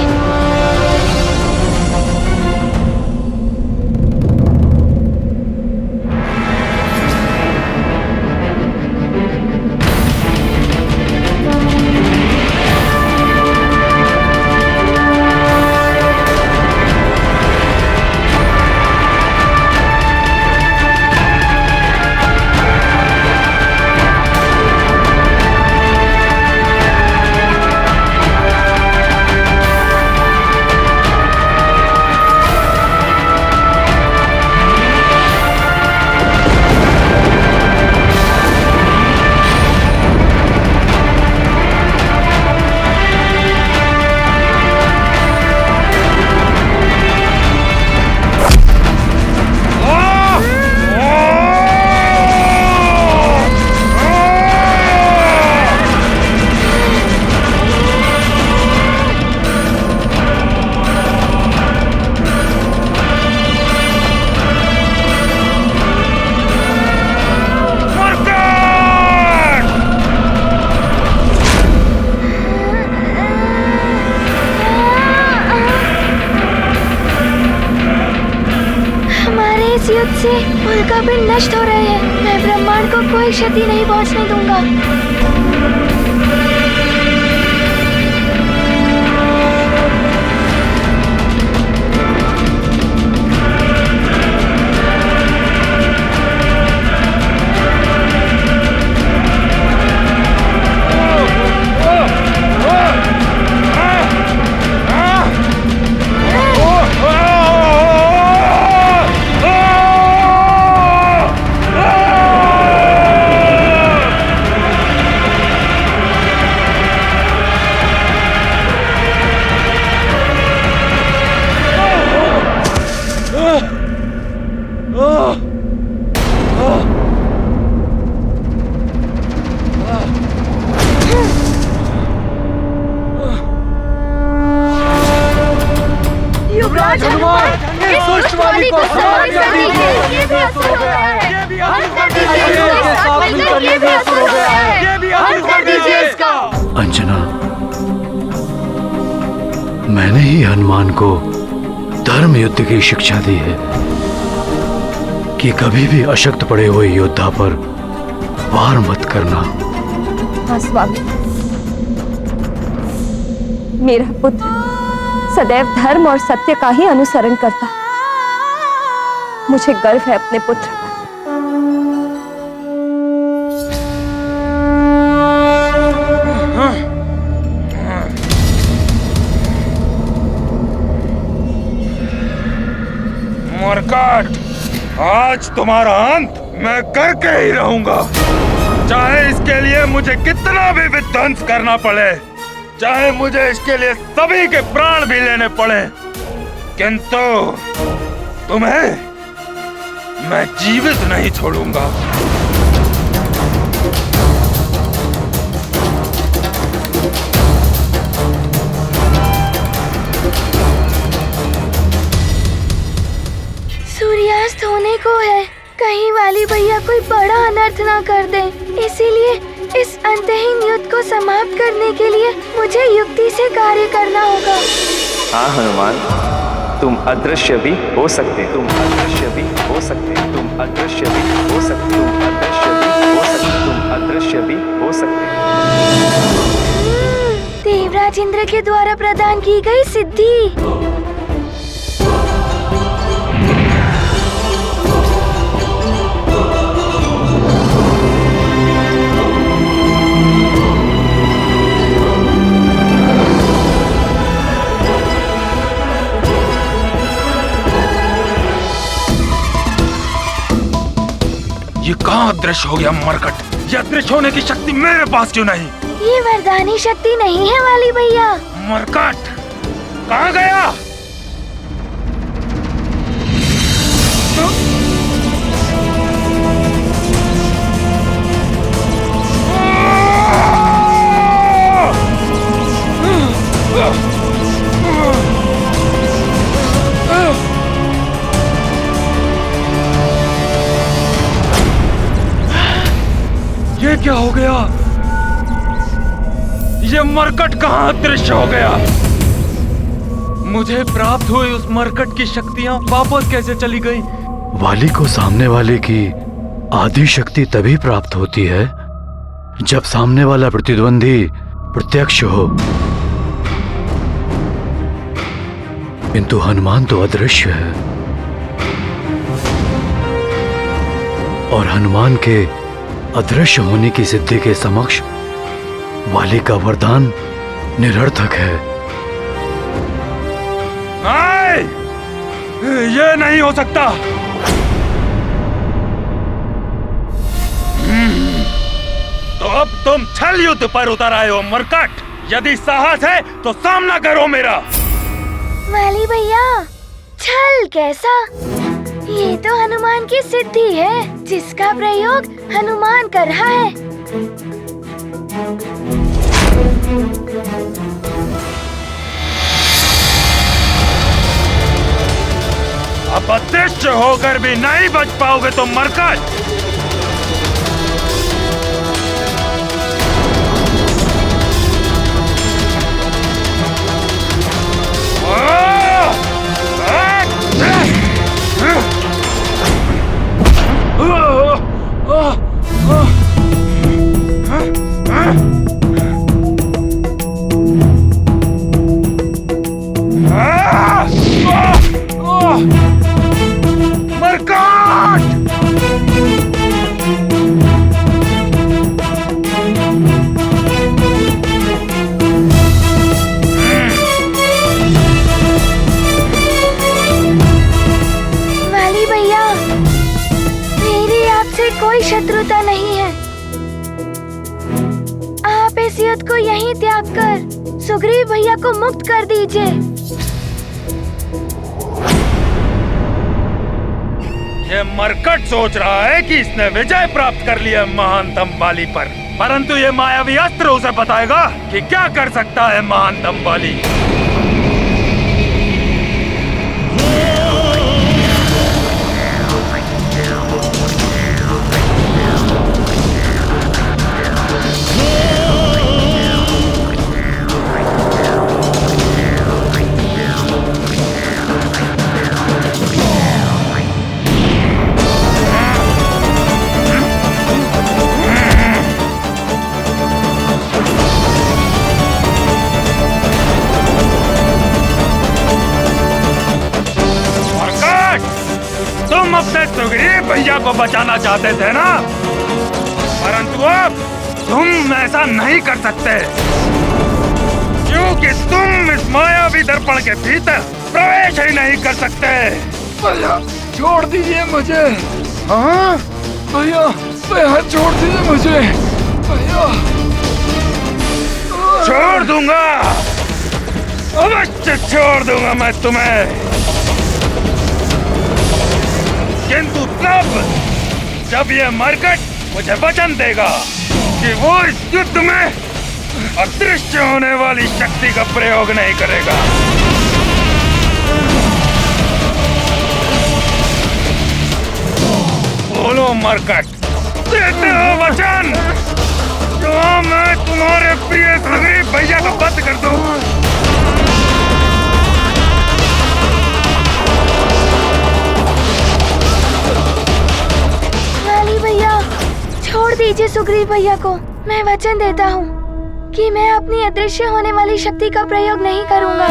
S4: इस युद्ध से उल्कापिंड नष्ट हो रहे हैं। मैं ब्रह्मांड को कोई क्षति नहीं पहुंचने दूंगा।
S3: युवराज हनुमान, इस दुष्ट वाली को समाप्त कर दीजिए। ये भी असुर हो गया है। ये भी असुर हो गया है। ये भी अंत कर दीजिए इसका।
S1: अंजना, मैंने ही हनुमान को धर्म युद्ध की शिक्षा दी है कि कभी भी अशक्त पड़े हुए योद्धा पर वार मत करना।
S5: हाँ स्वामी, मेरा पुत्र सदैव धर्म और सत्य का ही अनुसरण करता। मुझे गर्व है अपने पुत्र पर।
S2: मरकट, आज तुम्हारा अंत मैं करके ही रहूंगा, चाहे इसके लिए मुझे कितना भी विध्वंस करना पड़े, चाहे मुझे इसके लिए सभी के प्राण भी लेने पड़े, किंतु तुम्हें मैं जीवित नहीं छोड़ूंगा।
S4: सूर्यास्त होने को है, कहीं वाली भैया कोई बड़ा अनर्थ ना कर दे, इसीलिए इस अंतहीन युद्ध को समाप्त करने के लिए मुझे युक्ति से कार्य करना होगा।
S10: हाँ हनुमान, तुम अदृश्य भी हो सकते, तुम अदृश्य भी हो सकते, तुम अदृश्य भी हो सकते, तुम अदृश्य भी हो सकते, तुम अदृश्य भी हो सकते।
S4: देवराज इंद्र के द्वारा प्रदान की गई सिद्धि।
S2: ये कहाँ अदृश्य हो गया मरकट? ये अदृश्य होने की शक्ति मेरे पास क्यों नहीं?
S4: ये वरदानी शक्ति नहीं है वाली भैया।
S2: मरकट कहाँ गया? ये क्या हो गया? ये मरकट कहाँ अदृश्य हो गया? मुझे प्राप्त हुई उस मरकट की शक्तियां वापस कैसे चली गई?
S1: वाली को सामने वाले की आदि शक्ति तभी प्राप्त होती है जब सामने वाला प्रतिद्वंदी प्रत्यक्ष हो, किंतु हनुमान तो अदृश्य है और हनुमान के अदृश्य होने की सिद्धि के समक्ष वाली का वरदान निरर्थक है।
S2: नहीं, ये नहीं हो सकता। तो अब तुम छल युद्ध पर उतर आए हो मरकट। यदि साहस है तो सामना करो मेरा।
S4: वाली भैया, छल कैसा? ये तो हनुमान की सिद्धि है जिसका प्रयोग हनुमान कर रहा है।
S2: अब अदृश्य होकर भी नहीं बच पाओगे तो मरकट।
S4: शत्रुता नहीं है। आप इस युद्ध को यहीं त्याग कर सुग्रीव भैया को मुक्त कर दीजिए।
S2: ये मरकट सोच रहा है कि इसने विजय प्राप्त कर लिया महानतम बाली पर, परंतु ये मायावी अस्त्र उसे बताएगा कि क्या कर सकता है महानतम बाली। अपने सुग्रीव भैया को बचाना चाहते थे ना, परंतु अब तुम ऐसा नहीं कर सकते, क्योंकि तुम इस मायावी दर्पण के भीतर प्रवेश ही नहीं कर सकते।
S9: भैया छोड़ दीजिए मुझे। हाँ भैया, भैया छोड़ दीजिए मुझे भैया।
S2: छोड़ दूंगा, अवश्य छोड़ दूंगा मैं तुम्हें, किंतु तब जब ये मरकट मुझे वचन देगा कि वो इस युद्ध में अदृश्य होने वाली शक्ति का प्रयोग नहीं करेगा। बोलो मरकट, देते हो वचन तो मैं तुम्हारे प्रिय सुग्रीव भैया का वध कर दूं।
S4: भैया छोड़ दीजिए सुग्रीव भैया को। मैं वचन देता हूँ कि मैं अपनी अदृश्य होने वाली शक्ति का प्रयोग नहीं करूँगा।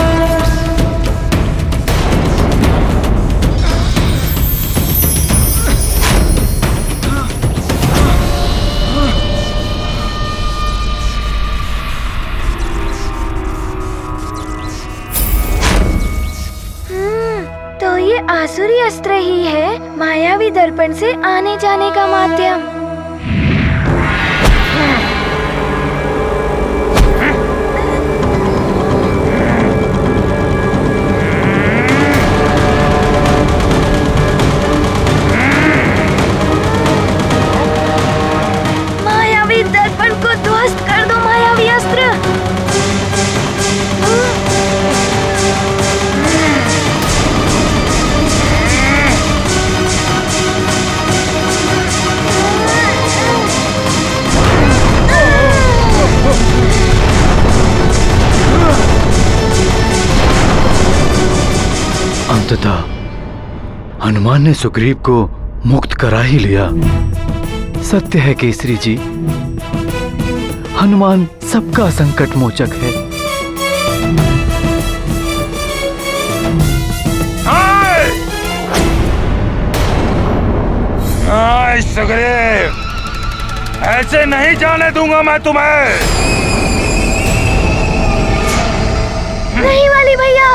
S4: तो ये आसुरी अस्त्र ही है मायावी दर्पण से आने जाने का माध्यम। मायावी दर्पण को ध्वस्त कर दो मायावी अस्त्र।
S1: अंततः हनुमान ने सुग्रीव को मुक्त करा ही लिया। सत्य है केसरी जी, हनुमान सबका संकट मोचक है।
S2: सुग्रीव, ऐसे नहीं जाने दूंगा मैं तुम्हें।
S4: नहीं वाली भैया,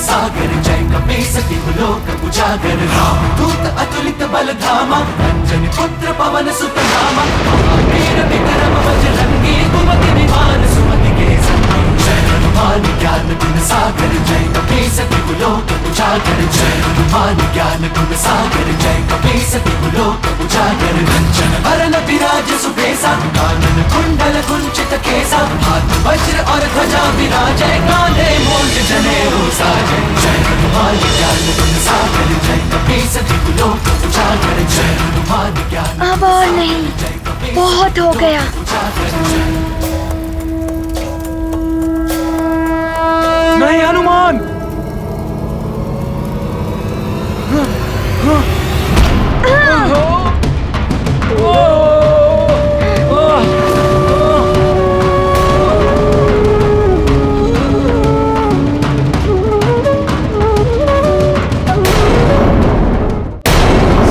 S11: सागर जय कपीसति लोक उजागर राम दूत अतुलित बल धामा अंजनी पुत्र पवन सुत नामा महावीर विक्रम बजरंगी कुमति निवार सुमति के संगी जय हनुमान ज्ञान गुण सागर जय कपीसति लोक उजागर जय हनुमान ज्ञान गुण सागर जय कपीसति लोक उजागर कंचन वरन विराज सुबेसा कानन कुंडल कुंचित केसा हाथ वज्र और ध्वजा विराजय कांधे मूंज जनेऊ साजय जय हनुमान ज्ञान गुण सागर जय कपीसति लोक उजागर जय हनुमान ज्ञान।
S4: अब और नहीं, बहुत हो गया।
S2: नहीं हनुमान,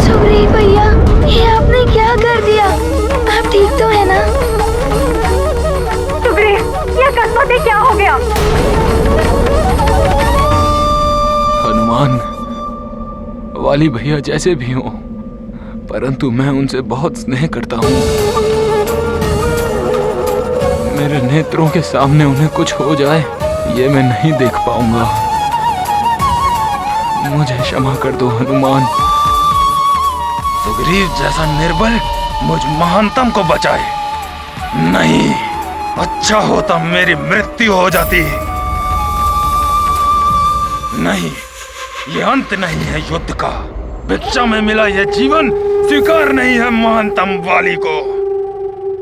S4: सुग्रीव भैया, ये आपने क्या कर दिया? आप ठीक तो है ना?
S2: वाली भैया जैसे भी हों, परंतु मैं उनसे बहुत स्नेह करता हूँ। मेरे नेत्रों के सामने उन्हें कुछ हो जाए ये मैं नहीं देख पाऊंगा। मुझे क्षमा कर दो हनुमान। सुग्रीव जैसा निर्बल मुझ महानतम को बचाए। नहीं, अच्छा होता मेरी मृत्यु हो जाती। नहीं, ये अंत नहीं है युद्ध का। भिक्षा में मिला यह जीवन स्वीकार नहीं है महानतम वाली को।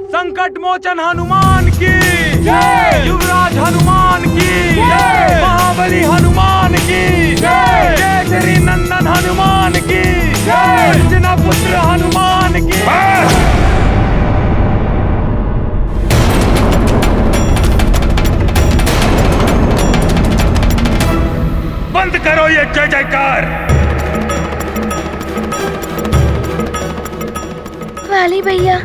S2: संकट मोचन हनुमान की जय, युवराज हनुमान की जय, महाबली हनुमान की जय, केसरी नंदन हनुमान की जय, अंजना पुत्र हनुमान की। बंद करो ये जय जयकार।
S4: वाली भैया,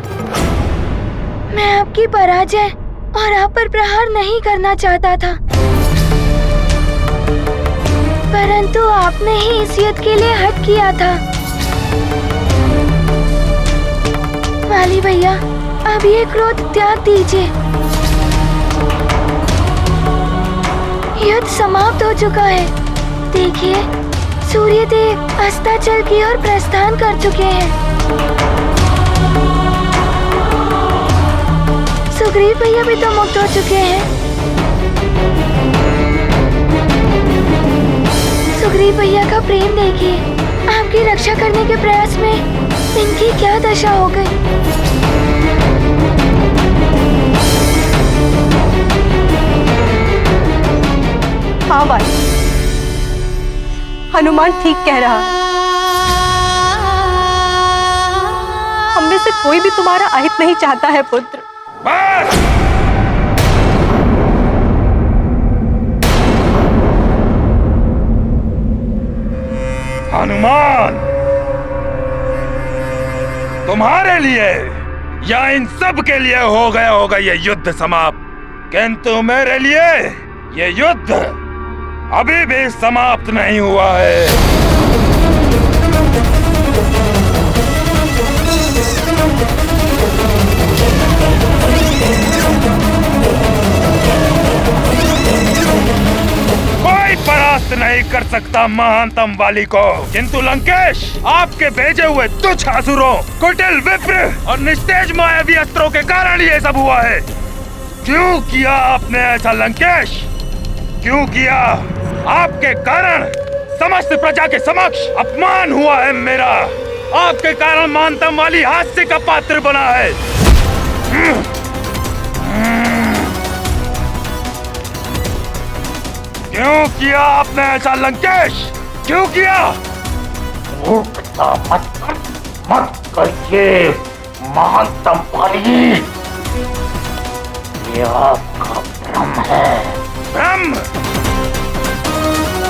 S4: मैं आपकी पराजय और आप पर प्रहार नहीं करना चाहता था, परंतु आपने ही इस युद्ध के लिए हट किया था। वाली भैया, अब ये क्रोध त्याग दीजिए। युद्ध समाप्त हो चुका है। देखिए, सूर्यदेव अस्ताचल की ओर प्रस्थान कर चुके हैं। सुग्रीव भैया भी तो मुक्त हो चुके हैं। सुग्रीव भैया का प्रेम देखिए। आपकी रक्षा करने के प्रयास में इनकी क्या दशा हो गई।
S8: हाँ भाई, हनुमान ठीक कह रहा है। हम में से कोई भी तुम्हारा अहित नहीं चाहता है पुत्र।
S2: हनुमान, तुम्हारे लिए या इन सब के लिए हो गया होगा ये युद्ध समाप्त, किंतु मेरे लिए ये युद्ध अभी भी समाप्त नहीं हुआ है। कोई परास्त नहीं कर सकता महानतम वाली को, किंतु लंकेश, आपके भेजे हुए तुच्छ असुरों, कुटिल विप्र और निस्तेज मायावी अस्त्रों के कारण ये सब हुआ है। क्यों किया आपने ऐसा लंकेश? क्यों किया? आपके कारण समस्त प्रजा के समक्ष अपमान हुआ है मेरा। आपके कारण महानतम वाली हास्य का पात्र बना है। क्यों किया आपने ऐसा लंकेश? क्यों किया?
S7: मत करिए महानतम वाली, ये आपका भ्रम है।
S2: भ्रम?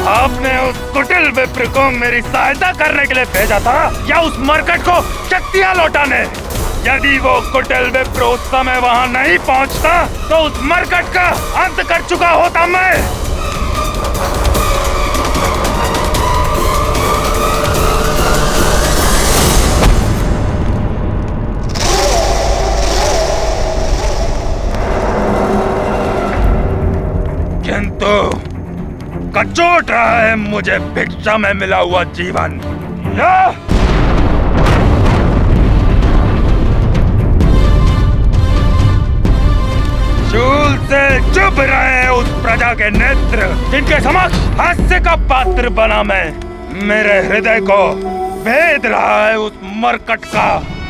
S2: आपने उस कुटिल विप्र को मेरी सहायता करने के लिए भेजा था या उस मरकट को शक्तियां लौटाने? यदि वो कुटिल विप्र उस समय वहां नहीं पहुंचता तो उस मरकट का अंत कर चुका होता मैं। किंतु कचोट रहा है मुझे भिक्षा में मिला हुआ जीवन। शूल से चुभ रहे उस प्रजा के नेत्र जिनके समक्ष हास्य का पात्र बना मैं। मेरे हृदय को भेद रहा है उस मरकट का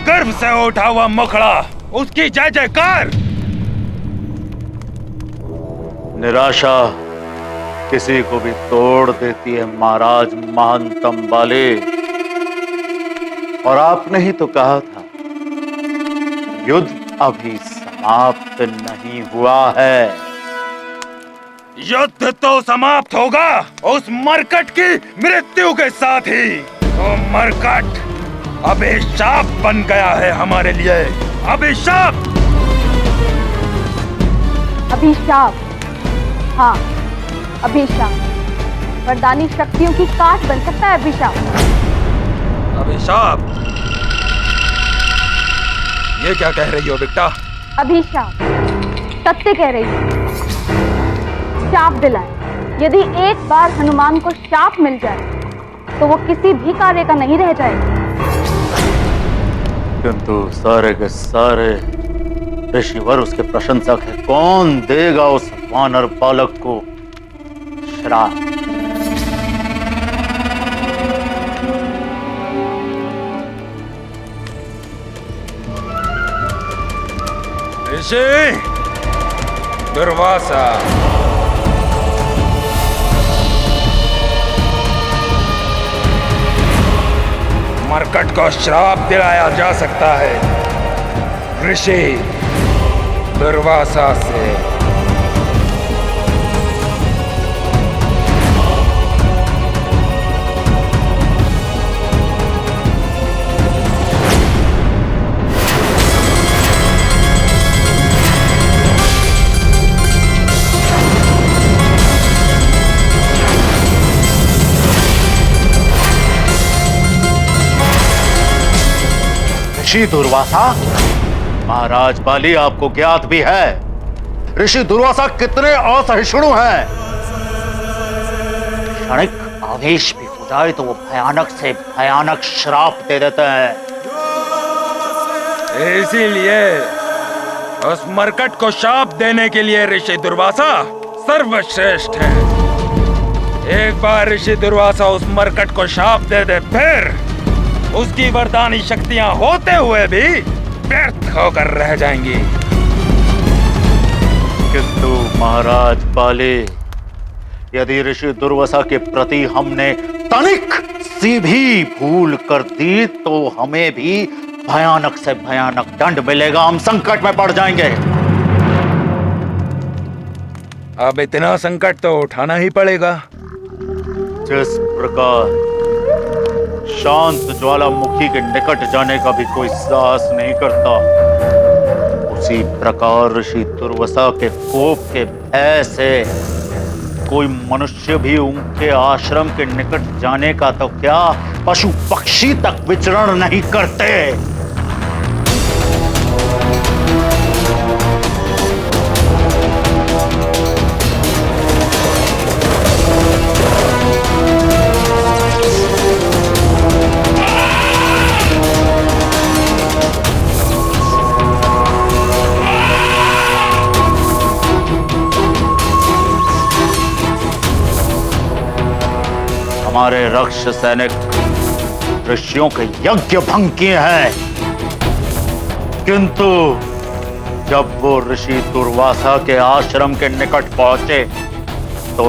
S2: गर्भ से उठा हुआ मुखड़ा, उसकी जय जयकार।
S7: निराशा किसी को भी तोड़ देती है महाराज महानतम वाले। और आपने ही तो कहा था युद्ध अभी समाप्त नहीं हुआ है।
S2: युद्ध तो समाप्त होगा उस मरकट की मृत्यु के साथ ही। वो मरकट अभिशाप बन गया है हमारे लिए। अभिशाप।
S8: अभिशाप, हाँ अभिशाप। वरदानी शक्तियों की काट बन सकता है अभिशाप।
S2: अभिशाप? ये क्या कह रही हो बेटा?
S3: अभिशाप सत्य कह रही हूँ। शाप दिलाए। यदि एक बार हनुमान को शाप मिल जाए तो वो किसी भी कार्य का नहीं रह जाएगा।
S7: किंतु सारे के सारे ऋषिवर उसके प्रशंसक है। कौन देगा उस वानर बालक को श्राप?
S2: ऋषि दुर्वासा, मरकट को श्राप दिलाया जा सकता है ऋषि दुर्वासा से।
S7: ऋषि दुर्वासा, महाराज बाली आपको ज्ञात भी है ऋषि दुर्वासा कितने असहिष्णु हैं। क्षणिक आवेश भी हो जाए तो वो भयानक से भयानक श्राप दे देते हैं।
S2: इसीलिए उस मरकट को शाप देने के लिए ऋषि दुर्वासा सर्वश्रेष्ठ है। एक बार ऋषि दुर्वासा उस मरकट को शाप दे दे, फिर उसकी वरदानी शक्तियां होते हुए भी व्यर्थ होकर रह जाएंगी।
S7: किंतु महाराज बाले, यदि ऋषि दुर्वासा के प्रति हमने तनिक सी भी भूल कर दी तो हमें भी भयानक से भयानक दंड मिलेगा। हम संकट में पड़ जाएंगे।
S2: अब इतना संकट तो उठाना ही पड़ेगा।
S7: जिस प्रकार शांत ज्वालामुखी के निकट जाने का भी कोई साहस नहीं करता, उसी प्रकार ऋषि दुर्वासा के कोप के भय से कोई मनुष्य भी उनके आश्रम के निकट जाने का तो क्या, पशु पक्षी तक विचरण नहीं करते। हमारे रक्ष सैनिक ऋषियों के यज्ञ भंग किए हैं, किंतु जब वो ऋषि दुर्वासा के आश्रम के निकट पहुंचे तो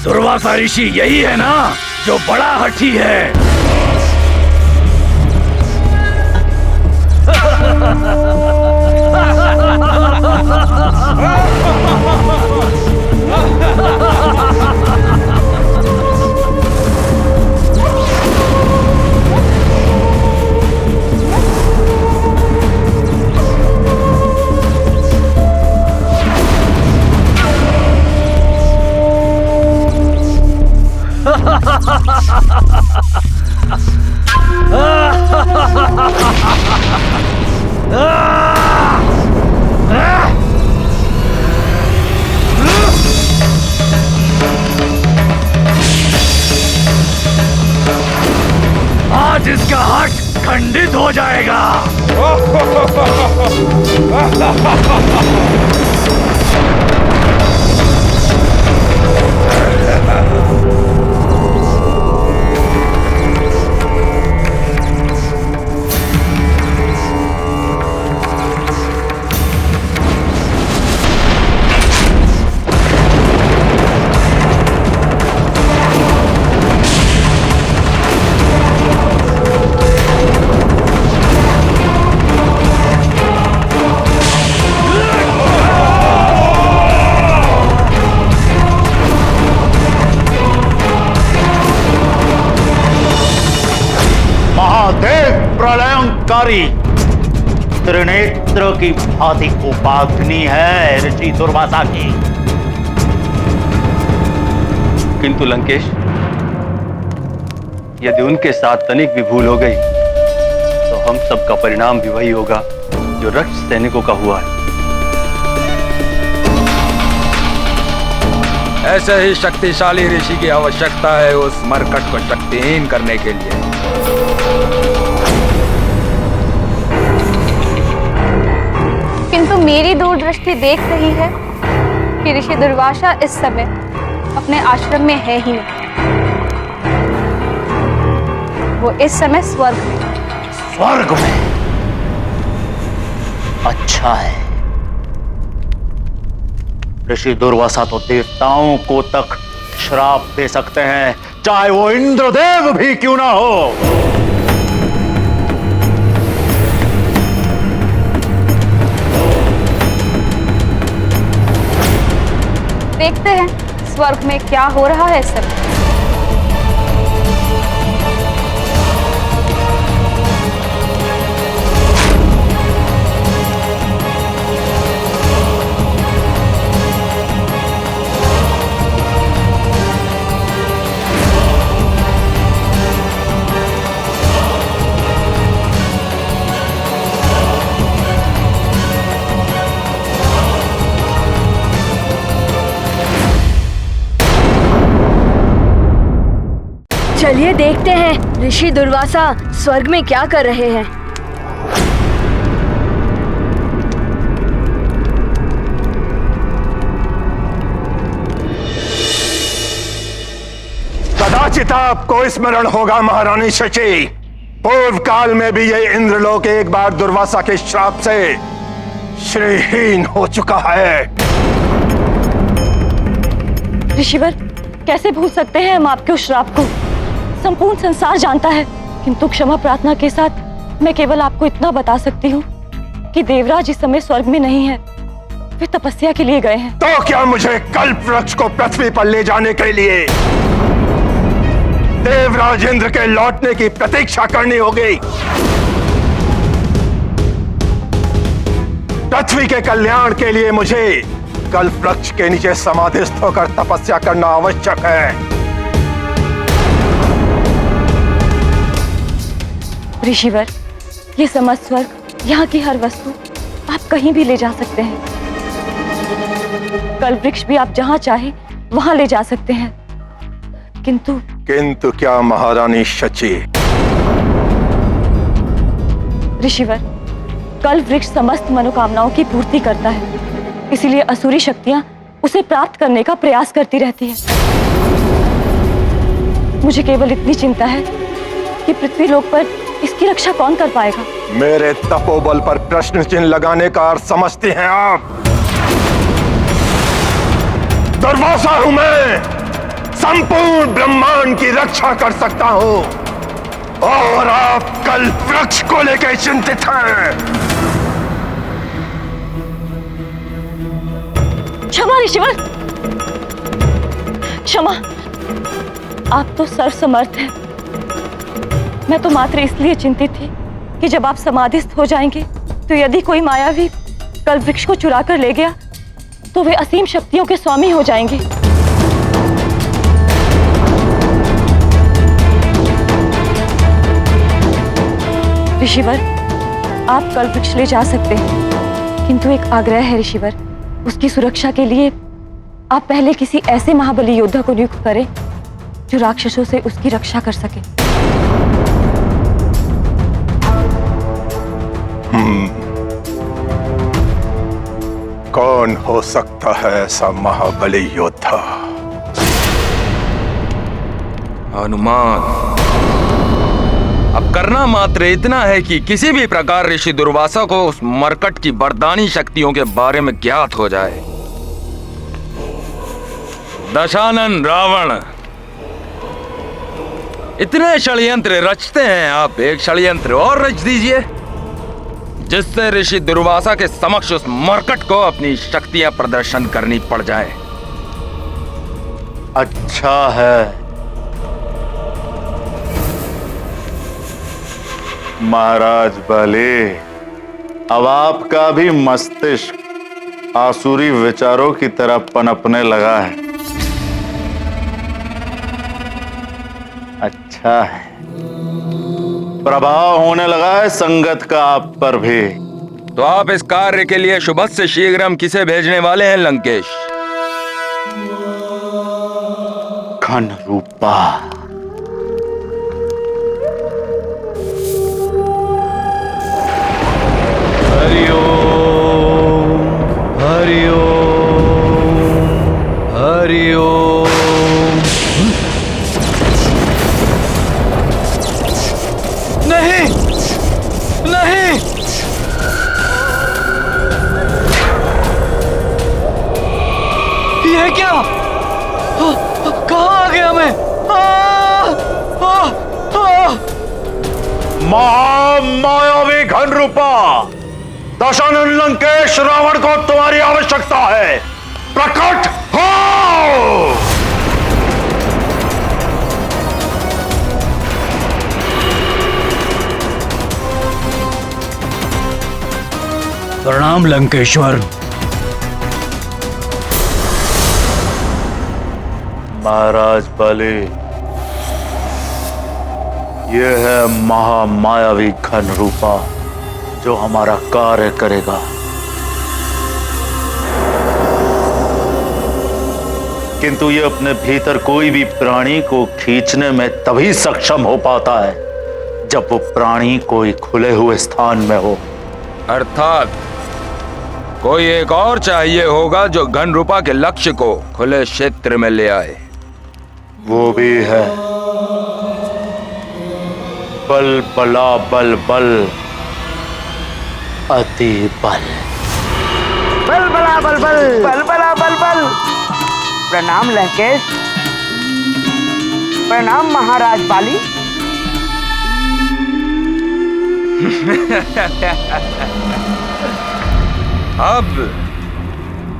S2: दुर्वासा ऋषि यही है ना जो बड़ा हठी है। आज इसका हट खंडित हो जाएगा।
S7: त्रिनेत्र की भांति उपाग्नि है ऋषि दुर्वासा की।
S6: किंतु लंकेश, यदि उनके साथ तनिक भी भूल हो गई तो हम सब का परिणाम भी वही होगा जो रक्त सैनिकों का हुआ है।
S2: ऐसे ही शक्तिशाली ऋषि की आवश्यकता है उस मरकट को शक्तिहीन करने के लिए।
S3: किंतु मेरी दूरदृष्टि देख रही है कि ऋषि दुर्वासा इस समय अपने आश्रम में है ही नहीं। वो इस समय स्वर्ग में।
S7: स्वर्ग में? अच्छा है। ऋषि दुर्वासा तो देवताओं को तक श्राप दे सकते हैं, चाहे वो इंद्रदेव भी क्यों ना हो।
S3: देखते हैं स्वर्ग में क्या हो रहा है इस समय।
S4: चलिए देखते हैं ऋषि दुर्वासा स्वर्ग में क्या कर रहे हैं।
S12: कदाचित आपको स्मरण होगा महारानी शची, पूर्व काल में भी ये इंद्रलोक एक बार दुर्वासा के श्राप से श्रीहीन हो चुका है।
S13: ऋषिवर, कैसे भूल सकते हैं हम आपके उस श्राप को। संपूर्ण संसार जानता है, किंतु क्षमा प्रार्थना के साथ मैं केवल आपको इतना बता सकती हूँ कि देवराज इस समय स्वर्ग में नहीं है, वे तपस्या के लिए गए हैं।
S12: तो क्या मुझे कल्प वृक्ष को पृथ्वी पर ले जाने के लिए देवराज इंद्र के लौटने की प्रतीक्षा करनी होगी? पृथ्वी के कल्याण के लिए मुझे कल्प वृक्ष के नीचे समाधिस्थ होकर तपस्या करना आवश्यक है।
S13: ऋषिवर, ये समस्त स्वर्ग, यहाँ की हर वस्तु आप कहीं भी ले जा सकते हैं। कल्प वृक्ष भी आप जहाँ चाहे वहाँ ले जा सकते हैं। किंतु
S12: क्या महारानी शची?
S13: ऋषिवर, कल्प वृक्ष समस्त मनोकामनाओं की पूर्ति करता है, इसीलिए असुरी शक्तियाँ उसे प्राप्त करने का प्रयास करती रहती हैं। मुझे केवल इतनी चिंता है कि पृथ्वी लोक पर इसकी रक्षा कौन कर पाएगा।
S12: मेरे तपोबल पर प्रश्न चिन्ह लगाने का अर्थ समझते हैं आप? दुर्वासा हूं मैं, संपूर्ण ब्रह्मांड की रक्षा कर सकता हूं, और आप कल्प वृक्ष को लेकर चिंतित हैं।
S13: क्षमा ऋषिवर, क्षमा। आप तो सर्वसमर्थ हैं। मैं तो मात्र इसलिए चिंतित थी कि जब आप समाधिस्थ हो जाएंगे तो यदि कोई मायावी कल्प वृक्ष को चुरा कर ले गया तो वे असीम शक्तियों के स्वामी हो जाएंगे। ऋषिवर, आप कल्प वृक्ष ले जा सकते हैं, किंतु एक आग्रह है ऋषिवर, उसकी सुरक्षा के लिए आप पहले किसी ऐसे महाबली योद्धा को नियुक्त करें जो राक्षसों से उसकी रक्षा कर सके।
S12: कौन हो सकता है ऐसा महाबली योद्धा?
S2: हनुमान। अब करना मात्र इतना है कि किसी भी प्रकार ऋषि दुर्वासा को उस मरकट की वरदानी शक्तियों के बारे में ज्ञात हो जाए। दशानन रावण, इतने षड्यंत्र रचते हैं आप, एक षड्यंत्र और रच दीजिए जिससे ऋषि दुर्वासा के समक्ष उस मरकट को अपनी शक्तियां प्रदर्शन करनी पड़ जाए।
S7: अच्छा है, महाराज बले अब आपका भी मस्तिष्क आसुरी विचारों की तरह पनपने लगा है। अच्छा है, प्रभाव होने लगा है संगत का आप पर भी।
S2: तो आप इस कार्य के लिए शुभ से शीघ्रम किसे भेजने वाले हैं लंकेश?
S7: घन रूपा।
S1: हरिओम हरिओम हरिओम। नहीं नहीं, ये क्या? कहाँ आ गया मैं?
S7: महामायावी घन रूपा, दशानन लंकेश रावण को तुम्हारी आवश्यकता है। प्रकट हो।
S1: प्रणाम लंकेश्वर।
S7: महाराज बलि, यह है महामायावी घन रूपा जो हमारा कार्य करेगा। किंतु ये अपने भीतर कोई भी प्राणी को खींचने में तभी सक्षम हो पाता है जब वो प्राणी कोई खुले हुए स्थान में हो।
S2: अर्थात कोई एक और चाहिए होगा जो घन रूपा के लक्ष्य को खुले क्षेत्र में ले आए।
S7: वो भी है बल बला बल बल अति बल।
S14: बल बला बल बल बल बला बल बल। प्रणाम लंकेश। प्रणाम महाराज बाली।
S2: अब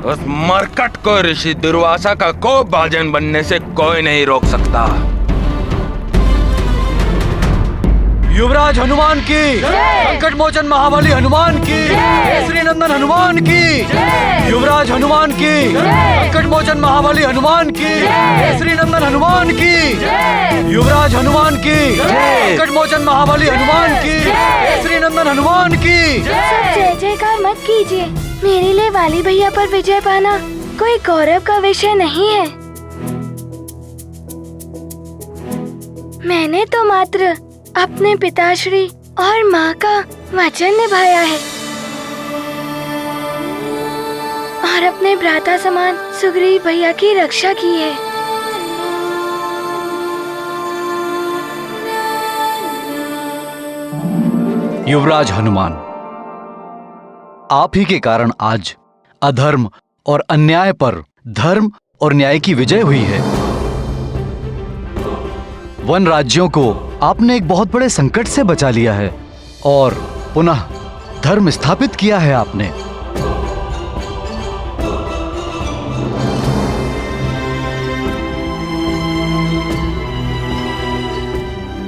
S2: उस मरकट को ऋषि दुर्वासा का कोप भाजन बनने से कोई नहीं रोक सकता।
S1: युवराज हनुमान की, संकट मोचन महाबली हनुमान की, केसरी नंदन हनुमान की। युवराज हनुमान की, संकट मोचन महाबली हनुमान की, केसरी नंदन हनुमान की। युवराज हनुमान की, संकट मोचन महाबली हनुमान की, केसरी नंदन हनुमान की।
S4: सब जय जयकार मत कीजिए। मेरे लिए वाली भैया पर विजय पाना कोई गौरव का विषय नहीं है। मैंने तो मात्र अपने पिताश्री और माँ का वचन निभाया है और अपने भ्राता समान सुग्रीव भैया की रक्षा की है।
S1: युवराज हनुमान, आप ही के कारण आज अधर्म और अन्याय पर धर्म और न्याय की विजय हुई है। वन राज्यों को आपने एक बहुत बड़े संकट से बचा लिया है और पुनः धर्म स्थापित किया है आपने।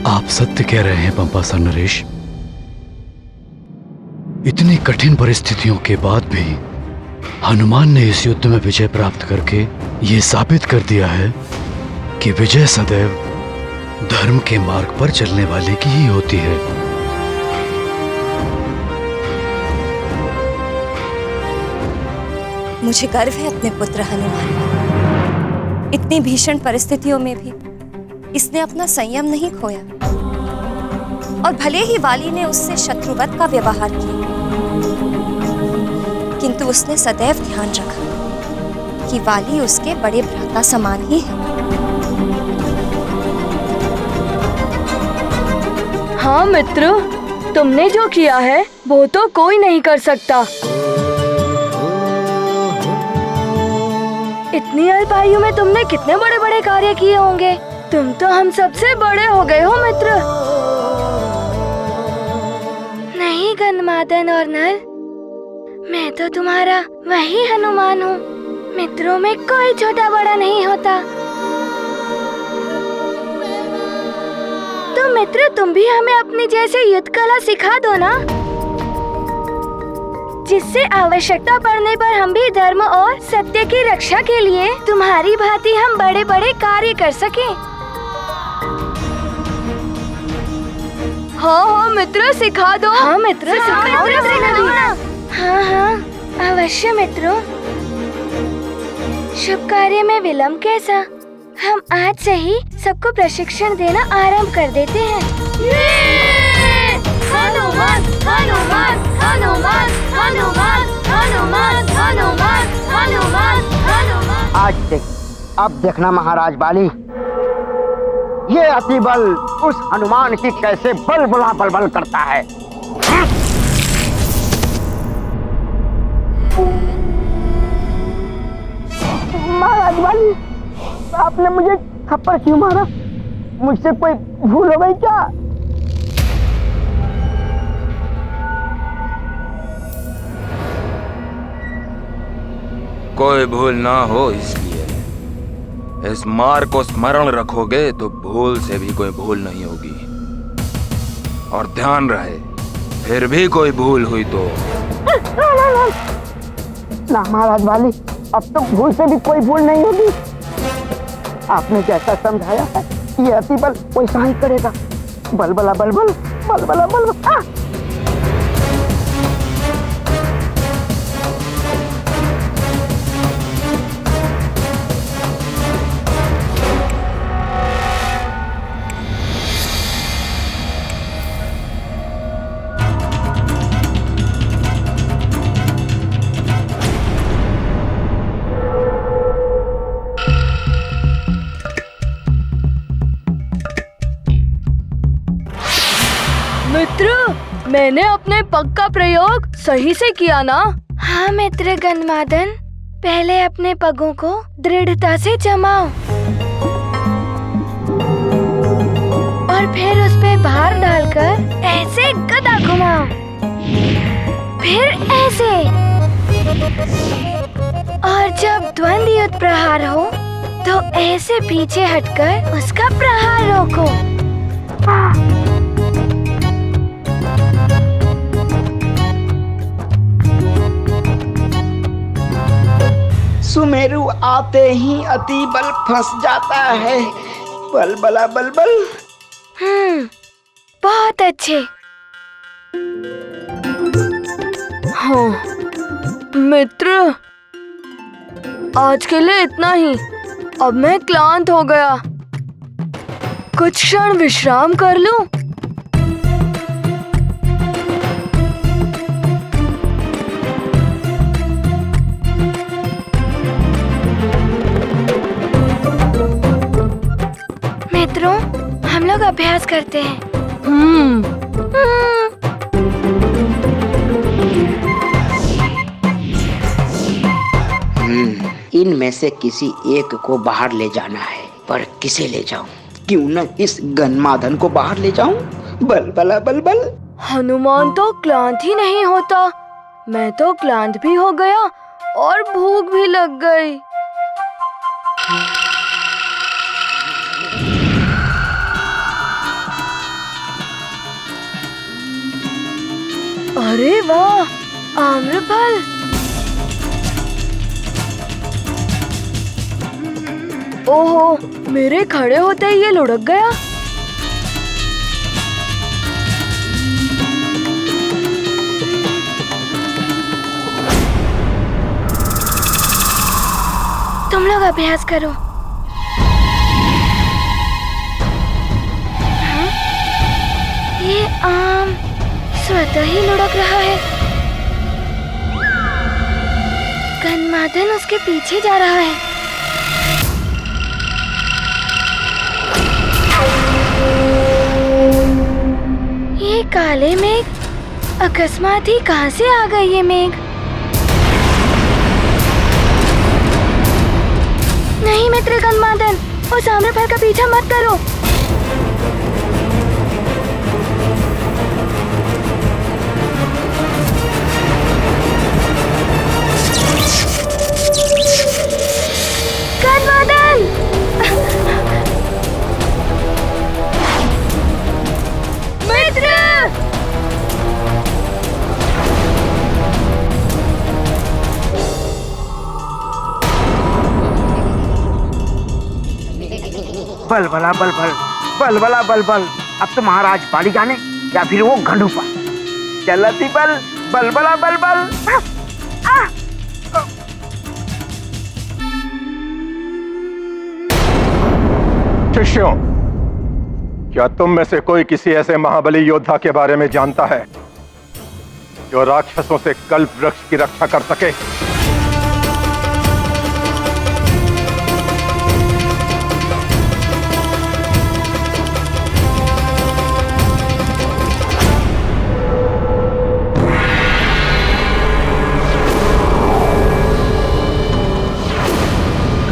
S1: आप सत्य कह रहे हैं पंपासन नरेश। इतनी कठिन परिस्थितियों के बाद भी हनुमान ने इस युद्ध में विजय प्राप्त करके ये साबित कर दिया है कि विजय सदैव धर्म के मार्ग पर चलने वाले की ही होती है।
S5: मुझे गर्व है अपने पुत्र हनुमान पर। इतनी भीषण परिस्थितियों में भी इसने अपना संयम नहीं खोया और भले ही वाली ने उससे शत्रुवत का व्यवहार किया, किंतु उसने सदैव ध्यान रखा कि वाली उसके बड़े भ्राता समान ही है।
S3: हाँ मित्र, तुमने जो किया है वो तो कोई नहीं कर सकता। इतनी अल्प आयु में तुमने कितने बड़े बड़े कार्य किए होंगे। तुम तो हम सबसे बड़े हो गए हो मित्र।
S4: नहीं गन्धमादन और नल, मैं तो तुम्हारा वही हनुमान हूँ। मित्रों में कोई छोटा बड़ा नहीं होता। तो मित्र, तुम भी हमें अपनी जैसे युद्ध कला सिखा दो ना। जिससे आवश्यकता पड़ने पर हम भी धर्म और सत्य की रक्षा के लिए तुम्हारी भांति हम बड़े बड़े कार्य कर सकें।
S8: हाँ हाँ मित्र, सिखा दो।
S4: हाँ मित्र, सिखा दो ना। हाँ हाँ अवश्य मित्रों। शुभ कार्य में विलम्ब कैसा, हम आज से ही सबको प्रशिक्षण देना आरंभ कर देते हैं। हनुमान हनुमान हनुमान हनुमान हनुमान हनुमान हनुमान हनुमान।
S14: आज देख, अब देखना महाराज बाली, ये अति बल उस हनुमान की कैसे बलबुला बलबल करता है। महाराज बाली, आपने मुझे थप्पड़ क्यों मारा? मुझसे कोई भूल हो गई क्या?
S2: कोई भूल ना हो इसलिए इस मार को स्मरण रखोगे तो भूल से भी कोई भूल नहीं होगी। और ध्यान रहे, फिर भी कोई भूल हुई तो
S14: ना महाराज वाली, अब तो भूल से भी कोई भूल नहीं होगी। आपने जैसा समझाया है ये अति बल वैसा ही करेगा। बलबला बलबल बलबला बलबल।
S8: मित्र, मैंने अपने पग का प्रयोग सही से किया ना?
S4: हाँ मित्र गन्धमादन, पहले अपने पगों को दृढ़ता से जमाओ और फिर उस पे भार डालकर ऐसे गदा घुमाओ, फिर ऐसे, और जब द्वंद्व युद्ध प्रहार हो तो ऐसे पीछे हटकर उसका प्रहार रोको।
S14: सुमेरु आते ही अति बल फंस जाता है। बलबला बलबल।
S4: बहुत अच्छे।
S8: हाँ मित्र, आज के लिए इतना ही। अब मैं क्लांत हो गया, कुछ क्षण विश्राम कर लूं।
S4: मित्रों, हम लोग अभ्यास करते हैं।
S14: इनमें से किसी एक को बाहर ले जाना है, पर किसे ले जाऊं? क्यों न इस गन्धमादन को बाहर ले जाऊं? बलबला बलबल।
S8: हनुमान तो क्लांत ही नहीं होता, मैं तो क्लांत भी हो गया और भूख भी लग गई। अरे वाह, आम्रफल। ओहो, मेरे खड़े होते ही ये लुढ़क गया।
S4: तुम लोग अभ्यास करो। ये आम स्वतः ही लुढ़क रहा है। गन्धमादन उसके पीछे जा रहा है। ये काले मेघ अकस्मात ही कहां से आ गए? ये मेघ नहीं मित्र गन्धमादन, उस आम्रफल का पीछा मत करो। गन्धमादन! मित्र!
S14: बल भला बल भल, बल भला बल भल। अब तो महाराज बाली जाने या फिर वो घंडूपा। चलती बल, बल भला बल भल।
S12: शिष्यों, क्या तुम में से कोई किसी ऐसे महाबली योद्धा के बारे में जानता है जो राक्षसों से कल्प वृक्ष की रक्षा कर सके?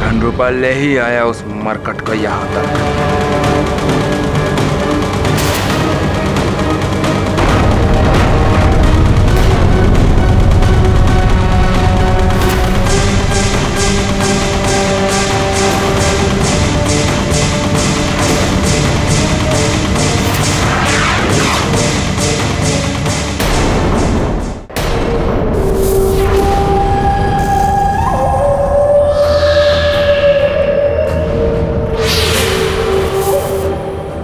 S2: घनरूपा ले ही आया उस मरकट को यहाँ तक।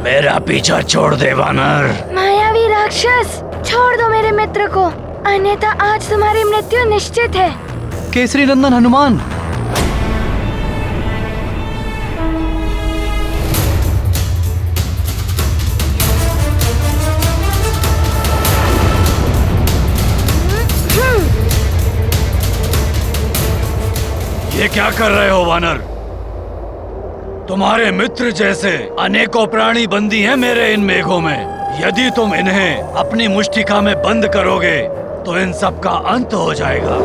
S1: मेरा पीछा छोड़ दे वानर।
S4: मायावी राक्षस, छोड़ दो मेरे मित्र को, अन्यथा आज तुम्हारी मृत्यु निश्चित है।
S1: केसरी नंदन हनुमान, ये क्या कर रहे हो वानर? तुम्हारे मित्र जैसे अनेकों प्राणी बंदी हैं मेरे इन मेघों में। यदि तुम इन्हें अपनी मुष्टिका में बंद करोगे तो इन सब का अंत हो जाएगा।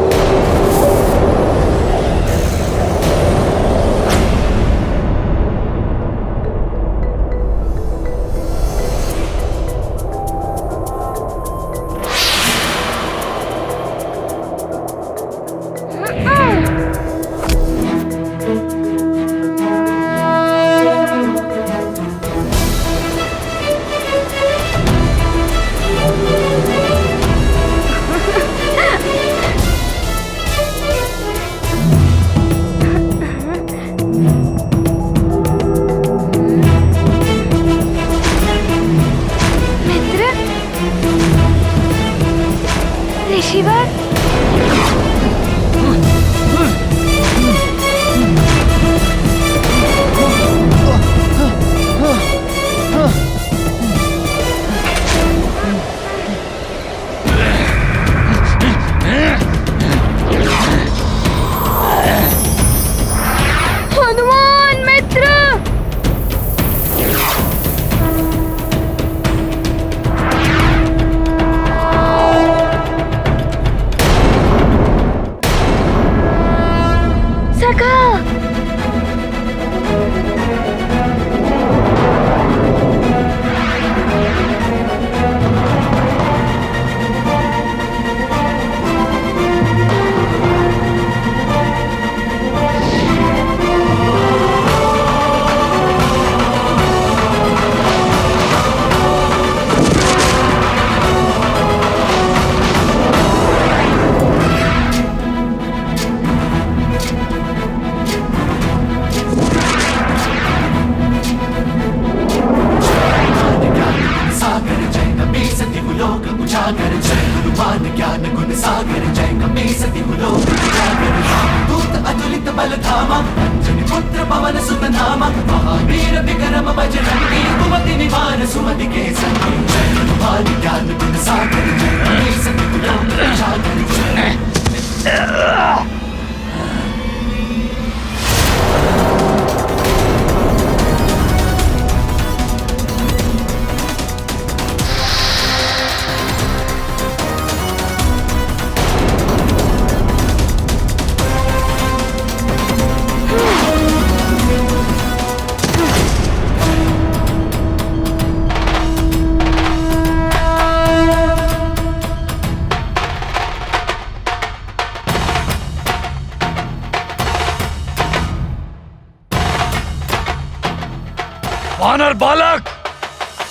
S1: वानर बालक,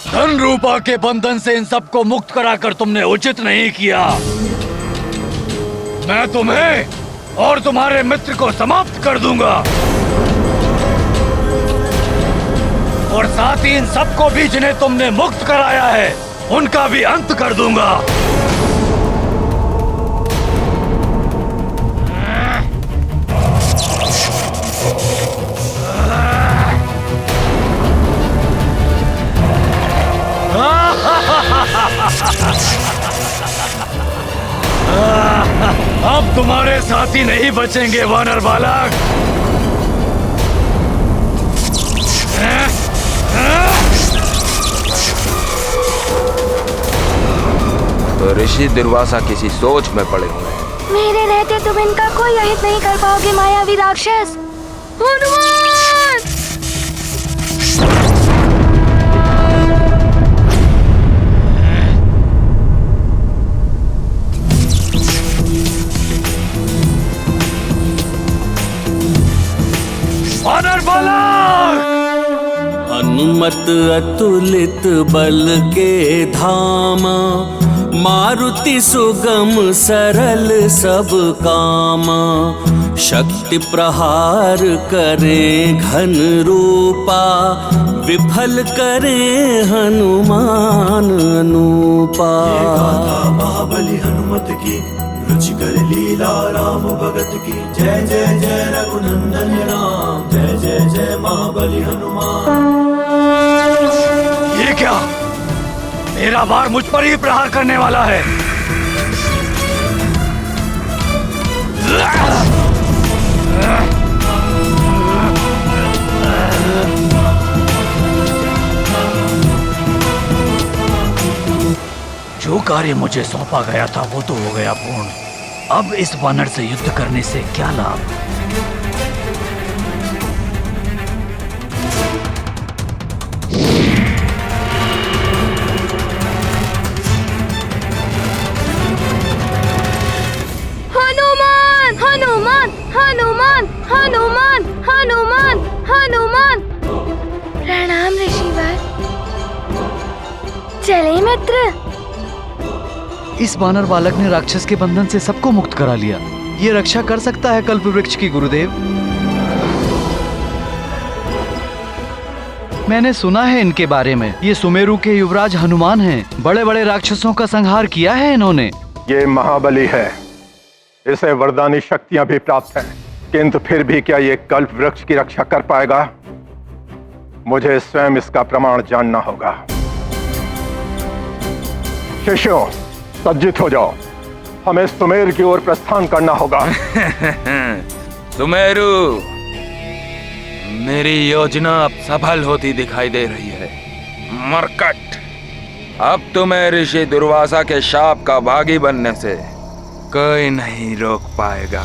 S1: धन रूपा के बंधन से इन सबको मुक्त कराकर तुमने उचित नहीं किया। मैं तुम्हें और तुम्हारे मित्र को समाप्त कर दूंगा। और साथ ही इन सबको भी जिन्हें तुमने मुक्त कराया है उनका भी अंत कर दूंगा। अब तुम्हारे साथी नहीं बचेंगे वानर बालक।
S15: तो ऋषि दुर्वासा किसी सोच में पड़े हुए हैं।
S4: मेरे रहते तुम इनका कोई अहित नहीं कर पाओगे मायावी राक्षस। हनुमान!
S1: वानर बालक!
S11: हनुमत अतुलित बल के धामा, मारुति सुगम सरल सब कामा। शक्ति प्रहार करे घन रूपा, विफल करे हनुमान अनूपा।
S16: महाबली हनुमत की, रुचिकर लीला राम भगत की। जय जय जय रघुनंदन राम, जय जय जय महाबली हनुमान।
S1: ये क्या? मेरा बार मुझ पर ही प्रहार करने वाला है। जो कार्य मुझे सौंपा गया था वो तो हो गया पूर्ण। अब इस वानर से युद्ध करने से क्या लाभ?
S4: हनुमान! हनुमान! हनुमान! हनुमान! हनुमान! हनुमान! प्रणाम ऋषिवर। चले मित्र।
S1: इस वानर बालक ने राक्षस के बंधन से सबको मुक्त करा लिया। ये रक्षा कर सकता है कल्प वृक्ष की गुरुदेव। मैंने सुना है इनके बारे में। ये सुमेरु के युवराज हनुमान हैं। बड़े बड़े राक्षसों का संहार किया है इन्होंने।
S12: ये महाबली है, इसे वरदानी शक्तियां भी प्राप्त हैं, किंतु फिर भी क्या ये कल्प वृक्ष की रक्षा कर पाएगा? मुझे स्वयं इसका प्रमाण जानना होगा। शिष्यों, सज्जित हो जाओ, हमें सुमेर की ओर प्रस्थान करना होगा।
S2: सुमेरु, मेरी योजना अब सफल होती दिखाई दे रही है। मरकट, अब तुम्हें ऋषि दुर्वासा के शाप का भागी बनने से कोई नहीं रोक पाएगा।